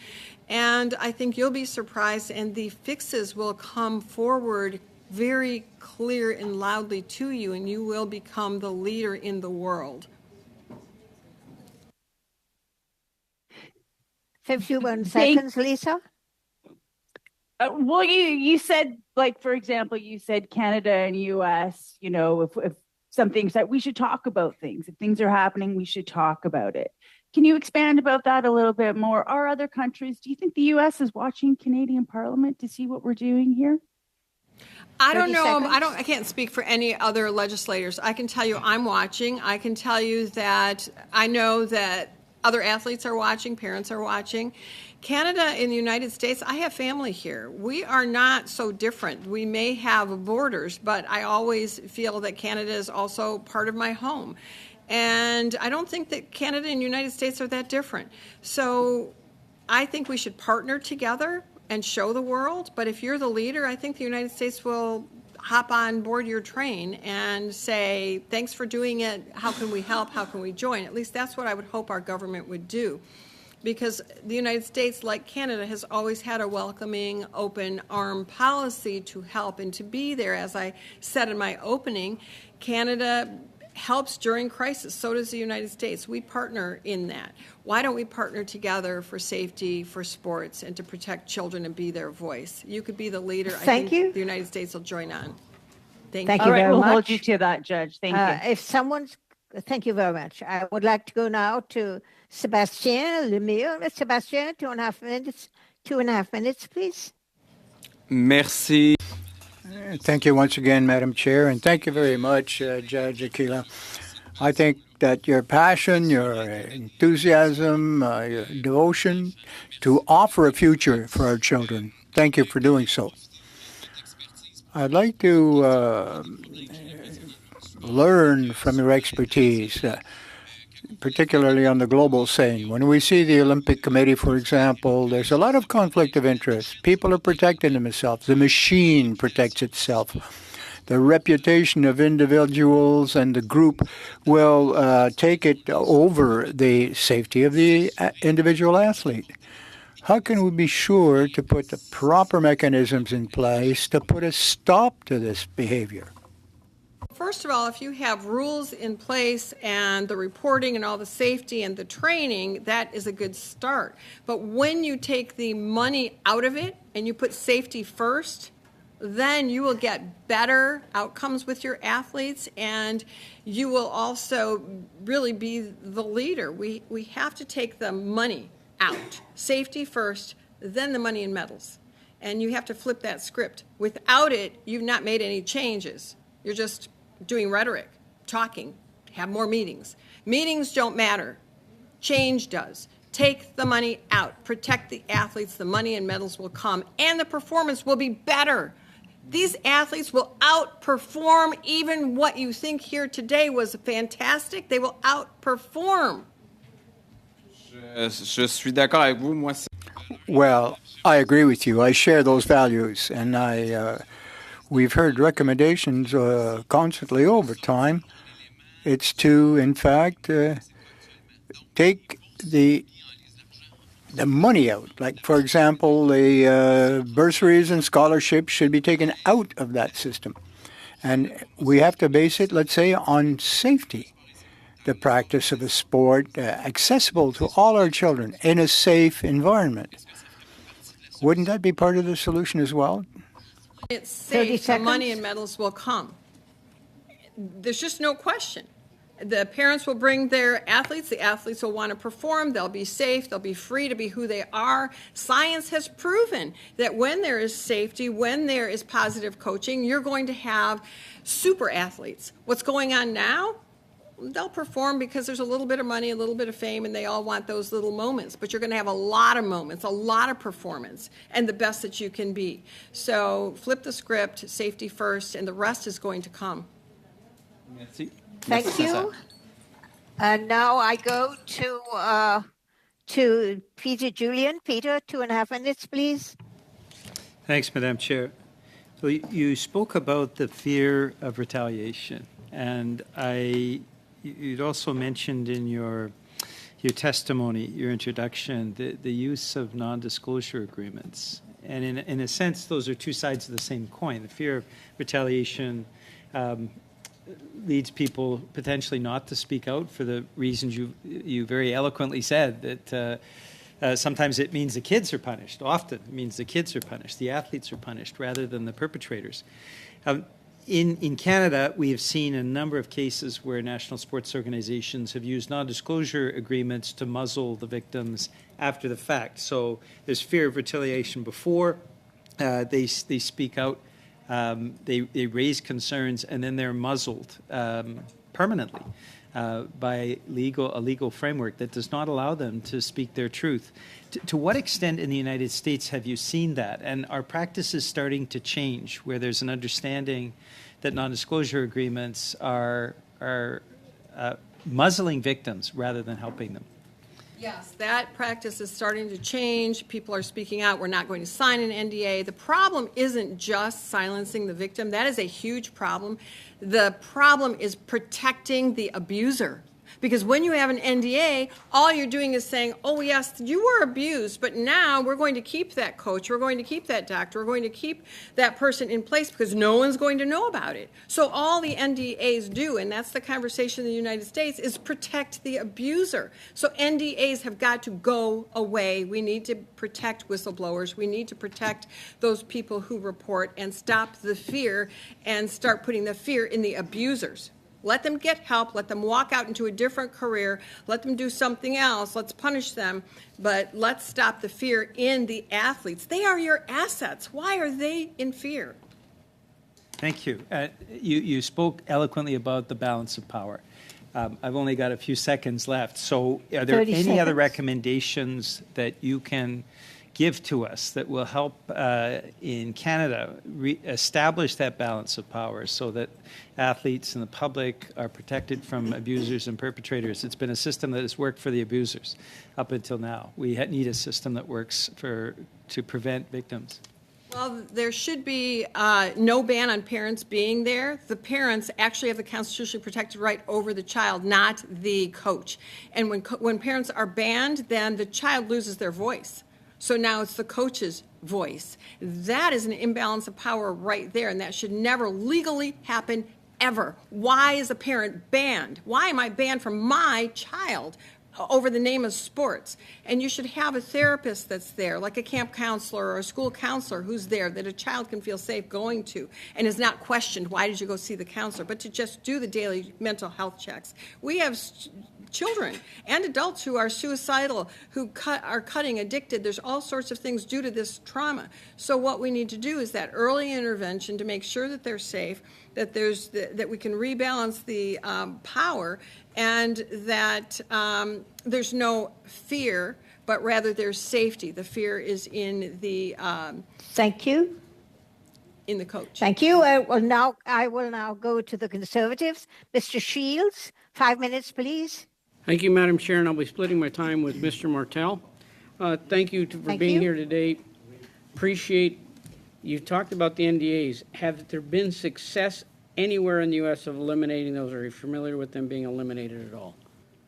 And I think you'll be surprised, and the fixes will come forward very clear and loudly to you, and you will become the leader in the world. 51 seconds, Lisa. Well, you said, like, for example, you said Canada and US, you know, if something's that we should talk about things. If things are happening, we should talk about it. Can you expand about that a little bit more? Are other countries, do you think the US is watching Canadian Parliament to see what we're doing here? I don't know. I can't speak for any other legislators. I can tell you I'm watching. I can tell you that I know that other athletes are watching, parents are watching. Canada and the United States, I have family here. We are not so different. We may have borders, but I always feel that Canada is also part of my home. And I don't think that Canada and the United States are that different. So I think we should partner together and show the world. But if you're the leader, I think the United States will hop on board your train and say, thanks for doing it. How can we help? How can we join? At least that's what I would hope our government would do. Because the United States, like Canada, has always had a welcoming, open arm policy to help and to be there. As I said in my opening, Canada helps during crisis. So does the United States. We partner in that. Why don't we partner together for safety, for sports, and to protect children and be their voice? You could be the leader. Thank I think you. The United States will join on. Thank you. you All right, very we'll much. hold you to that, Judge. Thank you. Thank you very much. I would like to go now to Sébastien Lemire. Sébastien, 2.5 minutes. 2.5 minutes, please. Merci. Thank you once again, Madam Chair, and thank you very much, Judge Aquila. I think that your passion, your enthusiasm, your devotion to offer a future for our children. Thank you for doing so. I'd like to learn from your expertise, particularly on the global scene. When we see the Olympic Committee, for example, there's a lot of conflict of interest. People are protecting themselves. The machine protects itself. The reputation of individuals and the group will take it over the safety of the individual athlete. How can we be sure to put the proper mechanisms in place to put a stop to this behavior? First of all, if you have rules in place and the reporting and all the safety and the training, that is a good start. But when you take the money out of it and you put safety first, then you will get better outcomes with your athletes, and you will also really be the leader. We have to take the money out. Safety first, then the money and medals. And you have to flip that script. Without it, you've not made any changes. You're just doing rhetoric, talking, have more meetings. Meetings don't matter. Change does. Take the money out. Protect the athletes. The money and medals will come, and the performance will be better. These athletes will outperform even what you think here today was fantastic. They will outperform. Je suis d'accord avec vous. Moi, Well, I agree with you. I share those values, and we've heard recommendations constantly over time. It's to, in fact, take the money out. Like, for example, the bursaries and scholarships should be taken out of that system. And we have to base it, let's say, on safety. The practice of a sport accessible to all our children in a safe environment. Wouldn't that be part of the solution as well? It's safe. The money and medals will come. There's just no question. The parents will bring their athletes. The athletes will want to perform. They'll be safe. They'll be free to be who they are. Science has proven that when there is safety, when there is positive coaching, you're going to have super athletes. What's going on now? They'll perform because there's a little bit of money, a little bit of fame, and they all want those little moments. But you're going to have a lot of moments, a lot of performance, and the best that you can be. So flip the script, safety first, and the rest is going to come. merci. Thank you. And now I go to Peter Julian. Peter, 2.5 minutes, please. Thanks, Madam Chair. So you spoke about the fear of retaliation, and you'd also mentioned in your testimony, your introduction, the use of non-disclosure agreements. And in a sense, those are two sides of the same coin. The fear of retaliation leads people potentially not to speak out for the reasons you very eloquently said, that sometimes it means the kids are punished. Often it means the kids are punished. The athletes are punished rather than the perpetrators. In Canada, we have seen a number of cases where national sports organizations have used non-disclosure agreements to muzzle the victims after the fact. So there's fear of retaliation before they speak out. They raise concerns, and then they're muzzled permanently by a legal framework that does not allow them to speak their truth. To what extent in the United States have you seen that? And are practices starting to change where there's an understanding that non-disclosure agreements are muzzling victims rather than helping them? Yes, that practice is starting to change. People are speaking out. We're not going to sign an NDA. The problem isn't just silencing the victim. That is a huge problem. The problem is protecting the abuser. Because when you have an NDA, all you're doing is saying, oh, yes, you were abused, but now we're going to keep that coach, we're going to keep that doctor, we're going to keep that person in place because no one's going to know about it. So all the NDAs do, and that's the conversation in the United States, is protect the abuser. So NDAs have got to go away. We need to protect whistleblowers. We need to protect those people who report and stop the fear and start putting the fear in the abusers. Let them get help. Let them walk out into a different career. Let them do something else. Let's punish them. But let's stop the fear in the athletes. They are your assets. Why are they in fear? Thank you. You spoke eloquently about the balance of power. I've only got a few seconds left. So are there 30 any other seconds. recommendations that you can give to us that will help in Canada establish that balance of power so that athletes and the public are protected from abusers and perpetrators? It's been a system that has worked for the abusers up until now. We need a system that works to prevent victims. Well, there should be no ban on parents being there. The parents actually have the constitutionally protected right over the child, not the coach. And when parents are banned, then the child loses their voice. So now it's the coach's voice. That is an imbalance of power right there, and that should never legally happen ever. Why is a parent banned? Why am I banned from my child over the name of sports? And you should have a therapist that's there, like a camp counselor or a school counselor who's there that a child can feel safe going to and is not questioned, why did you go see the counselor, but to just do the daily mental health checks. We have children and adults who are suicidal, who are cutting, addicted. There's all sorts of things due to this trauma. So what we need to do is that early intervention to make sure that they're safe, that that we can rebalance the power, and that there's no fear, but rather there's safety. The fear is in the Thank you. in the coach. Thank you. I will now go to the Conservatives. Mr. Shields, 5 minutes, please. Thank you, Madam Chair, and I'll be splitting my time with Mr. Martel. Thank you for being here today. Appreciate you talked about the NDAs. Have there been success anywhere in the U.S. of eliminating those? Are you familiar with them being eliminated at all?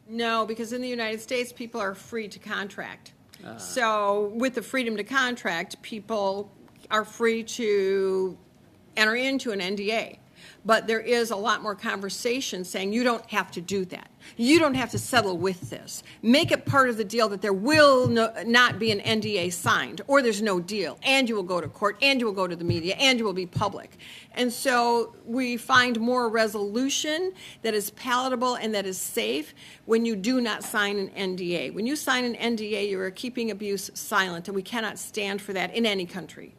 No, because in the United States, people are free to contract. So with the freedom to contract, people are free to enter into an NDA. But there is a lot more conversation saying you don't have to do that. You don't have to settle with this. Make it part of the deal that there will not be an NDA signed, or there's no deal, and you will go to court, and you will go to the media, and you will be public. And so we find more resolution that is palatable and that is safe when you do not sign an NDA. When you sign an NDA, you are keeping abuse silent, and we cannot stand for that in any country.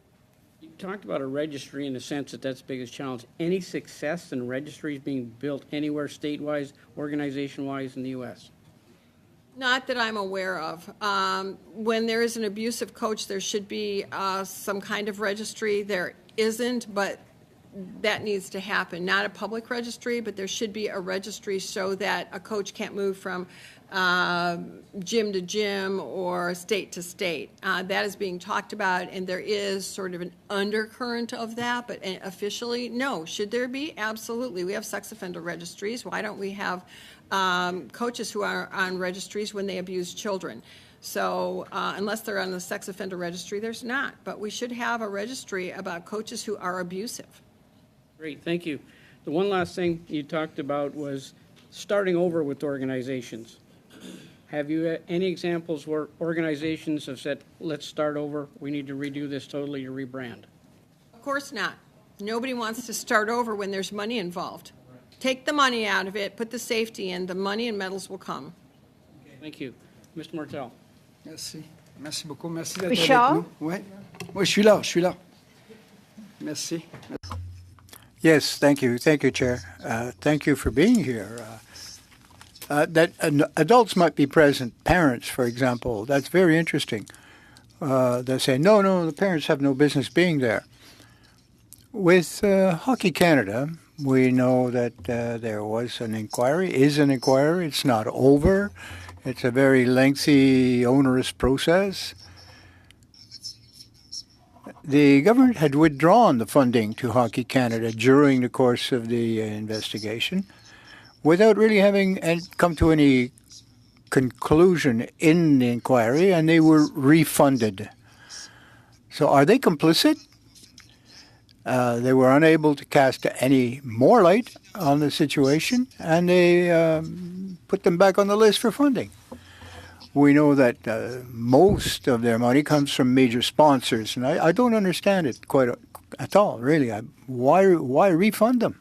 You talked about a registry in the sense that that's the biggest challenge. Any success in registries being built anywhere state-wise, organization-wise in the U.S.? Not that I'm aware of. When there is an abusive coach, there should be some kind of registry. There isn't, but that needs to happen. Not a public registry, but there should be a registry so that a coach can't move from gym to gym or state to state. That is being talked about, and there is sort of an undercurrent of that, but officially, no. Should there be? Absolutely. We have sex offender registries. Why don't we have coaches who are on registries when they abuse children? So unless they're on the sex offender registry, there's not. But we should have a registry about coaches who are abusive. Great, thank you. The one last thing you talked about was starting over with organizations. Have you any examples where organizations have said, let's start over, we need to redo this totally to rebrand? Of course not. Nobody wants to start over when there's money involved. Take the money out of it, put the safety in, the money and medals will come. Thank you. Mr. Martel. Merci. Merci beaucoup. Merci d'être Richard? avec nous. Ouais. Oui, je suis là. Merci. Yes, thank you. Thank you, Chair. Thank you for being here. That adults might be present, parents, for example. That's very interesting. They say, no, the parents have no business being there. With Hockey Canada, we know that there was an inquiry, is an inquiry. It's not over. It's a very lengthy, onerous process. The government had withdrawn the funding to Hockey Canada during the course of the investigation without really having come to any conclusion in the inquiry, and they were refunded. So are they complicit? They were unable to cast any more light on the situation, and they put them back on the list for funding. We know that most of their money comes from major sponsors, and I don't understand it quite at all, really. Why refund them?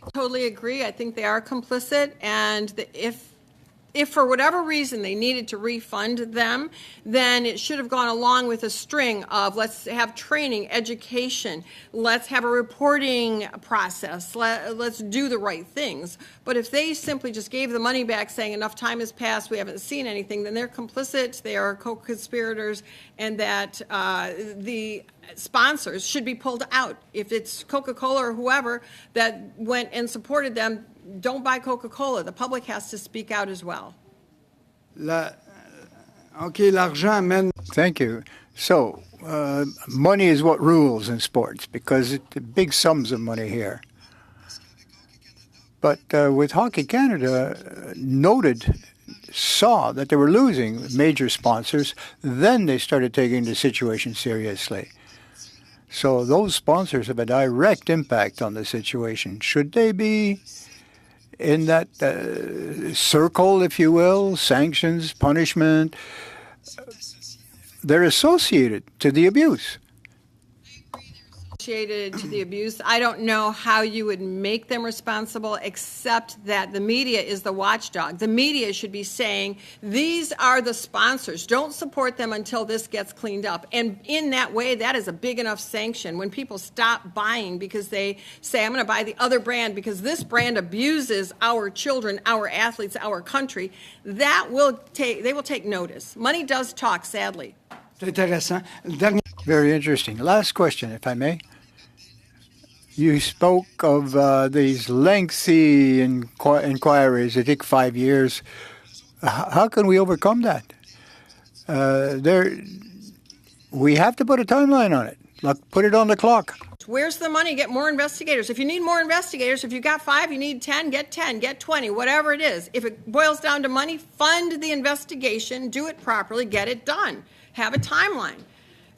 I totally agree. I think they are complicit, and if if for whatever reason they needed to refund them, then it should have gone along with a string of let's have training, education, let's have a reporting process, let's do the right things. But if they simply just gave the money back saying enough time has passed, we haven't seen anything, then they're complicit, they are co-conspirators, and that the sponsors should be pulled out. If it's Coca-Cola or whoever that went and supported them, don't buy Coca-Cola. The public has to speak out as well. L'argent amène. Thank you. So, money is what rules in sports because it's big sums of money here. But with Hockey Canada, saw that they were losing major sponsors, then they started taking the situation seriously. So those sponsors have a direct impact on the situation. Should they be in that circle, if you will, sanctions, punishment? They're associated to the abuse. To the abuse. I don't know how you would make them responsible, except that the media is the watchdog. The media should be saying, these are the sponsors. Don't support them until this gets cleaned up. And in that way, that is a big enough sanction. When people stop buying because they say, I'm going to buy the other brand because this brand abuses our children, our athletes, our country, they will take notice. Money does talk, sadly. Very interesting. Last question, if I may. You spoke of these lengthy inquiries. They take 5 years. How can we overcome that? We have to put a timeline on it. Put it on the clock. Where's the money? Get more investigators. If you need more investigators, if you got 5, you need 10, get 20, whatever it is. If it boils down to money, fund the investigation, do it properly, get it done. Have a timeline.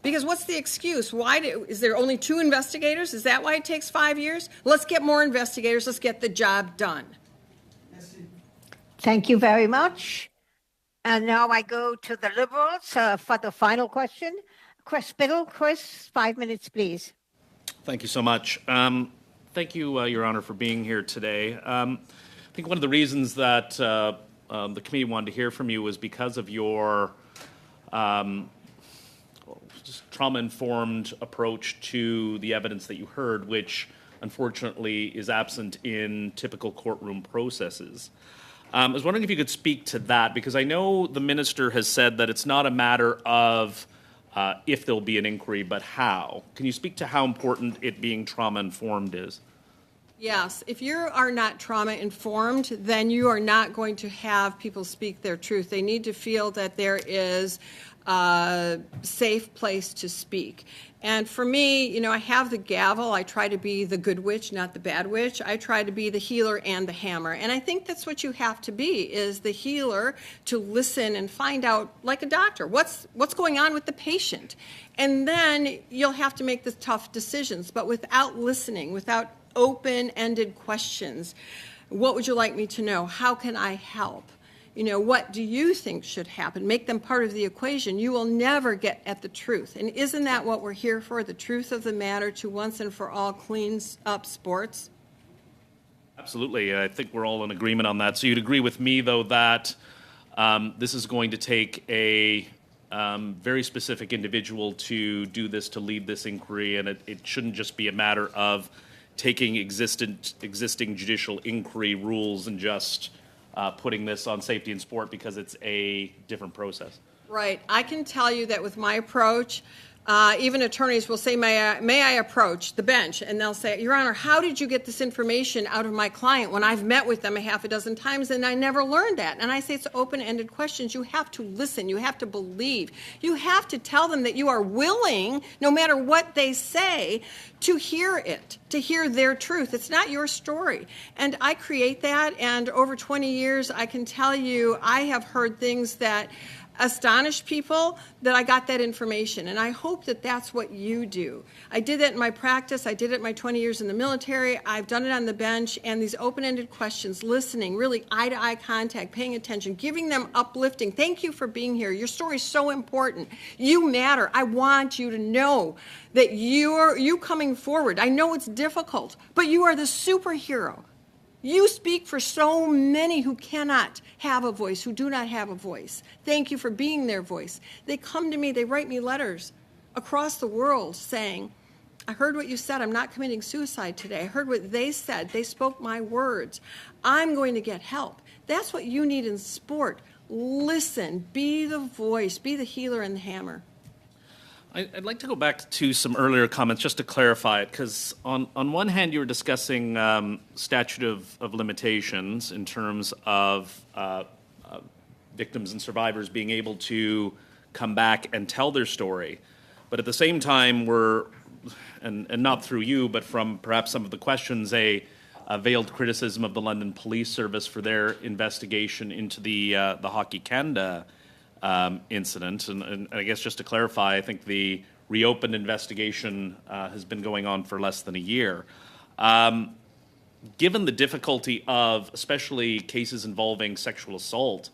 Because what's the excuse? Is there only 2 investigators? Is that why it takes 5 years? Let's get more investigators. Let's get the job done. Thank you very much. And now I go to the Liberals for the final question. Chris Biddle. Chris, 5 minutes, please. Thank you so much. Thank you, Your Honor, for being here today. I think one of the reasons that the committee wanted to hear from you was because of your just trauma-informed approach to the evidence that you heard, which unfortunately is absent in typical courtroom processes. I was wondering if you could speak to that, because I know the minister has said that it's not a matter of if there'll be an inquiry, but how. Can you speak to how important it being trauma-informed is? Yes. If you are not trauma-informed, then you are not going to have people speak their truth. They need to feel that there is a safe place to speak. And for me, I have the gavel. I try to be the good witch, not the bad witch. I try to be the healer and the hammer. And I think that's what you have to be, is the healer, to listen and find out, like a doctor, what's going on with the patient. And then you'll have to make the tough decisions. But without listening, without open-ended questions, what would you like me to know? How can I help? What do you think should happen? Make them part of the equation. You will never get at the truth. And isn't that what we're here for, the truth of the matter, to once and for all clean up sports? Absolutely. I think we're all in agreement on that. So you'd agree with me, though, that this is going to take a very specific individual to do this, to lead this inquiry, and it shouldn't just be a matter of taking existing judicial inquiry rules and just putting this on safety and sport because it's a different process. Right. I can tell you that with my approach, even attorneys will say, may I approach the bench? And they'll say, Your Honor, how did you get this information out of my client when I've met with them a half a dozen times and I never learned that? And I say it's open-ended questions. You have to listen. You have to believe. You have to tell them that you are willing, no matter what they say, to hear it, to hear their truth. It's not your story. And I create that, and over 20 years, I can tell you I have heard things that astonish people that I got that information. And I hope that that's what you do. I did that in my practice. I did it in my 20 years in the military. I've done it on the bench. And these open-ended questions, listening, really eye-to-eye contact, paying attention, giving them uplifting. Thank you for being here. Your story is so important. You matter. I want you to know that you coming forward. I know it's difficult, but you are the superhero. You speak for so many who cannot have a voice, who do not have a voice. Thank you for being their voice. They come to me, they write me letters across the world saying, I heard what you said. I'm not committing suicide today. I heard what they said. They spoke my words. I'm going to get help. That's what you need in sport. Listen, be the voice, be the healer and the hammer. I'd like to go back to some earlier comments just to clarify it, because on one hand, you were discussing statute of limitations in terms of victims and survivors being able to come back and tell their story. But at the same time, and not through you, but from perhaps some of the questions, a veiled criticism of the London Police Service for their investigation into the Hockey Canada incident. And I guess just to clarify, I think the reopened investigation has been going on for less than a year. Given the difficulty of especially cases involving sexual assault,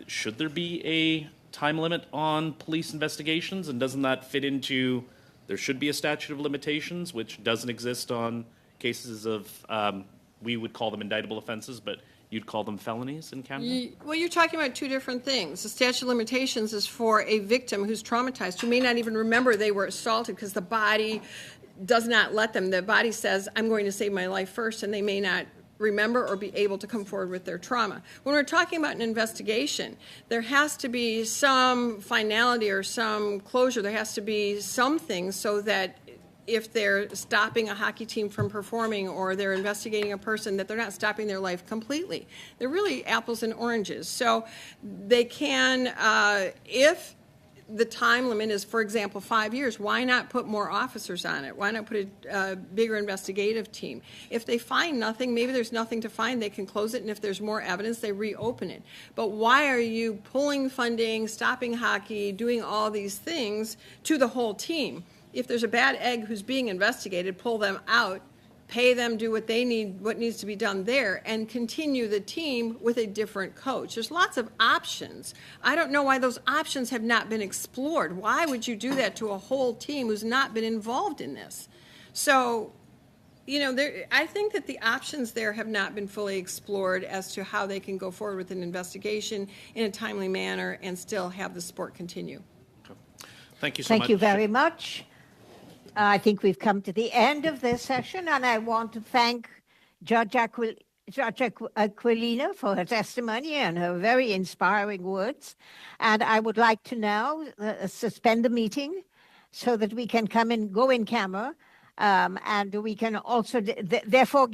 should there be a time limit on police investigations? And doesn't that fit into there should be a statute of limitations, which doesn't exist on cases of, we would call them indictable offenses, but you'd call them felonies in Canada? Well, you're talking about two different things. The statute of limitations is for a victim who's traumatized, who may not even remember they were assaulted because the body does not let them. The body says, I'm going to save my life first, and they may not remember or be able to come forward with their trauma. When we're talking about an investigation, there has to be some finality or some closure. There has to be something so that if they're stopping a hockey team from performing or they're investigating a person, that they're not stopping their life completely. They're really apples and oranges. So they can, if the time limit is, for example, 5 years, why not put more officers on it? Why not put a bigger investigative team? If they find nothing, maybe there's nothing to find, they can close it, and if there's more evidence, they reopen it. But why are you pulling funding, stopping hockey, doing all these things to the whole team? If there's a bad egg who's being investigated, pull them out, pay them, do what they need, what needs to be done there, and continue the team with a different coach. There's lots of options. I don't know why those options have not been explored. Why would you do that to a whole team who's not been involved in this? So, I think that the options there have not been fully explored as to how they can go forward with an investigation in a timely manner and still have the sport continue. Okay. Thank you so much. Thank you very much. I think we've come to the end of this session, and I want to thank Judge Aquilina for her testimony and her very inspiring words. And I would like to now suspend the meeting so that we can come and go in camera, and we can also therefore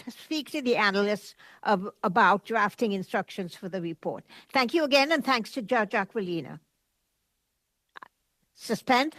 speak to the analysts about drafting instructions for the report. Thank you again, and thanks to Judge Aquilina. Suspend.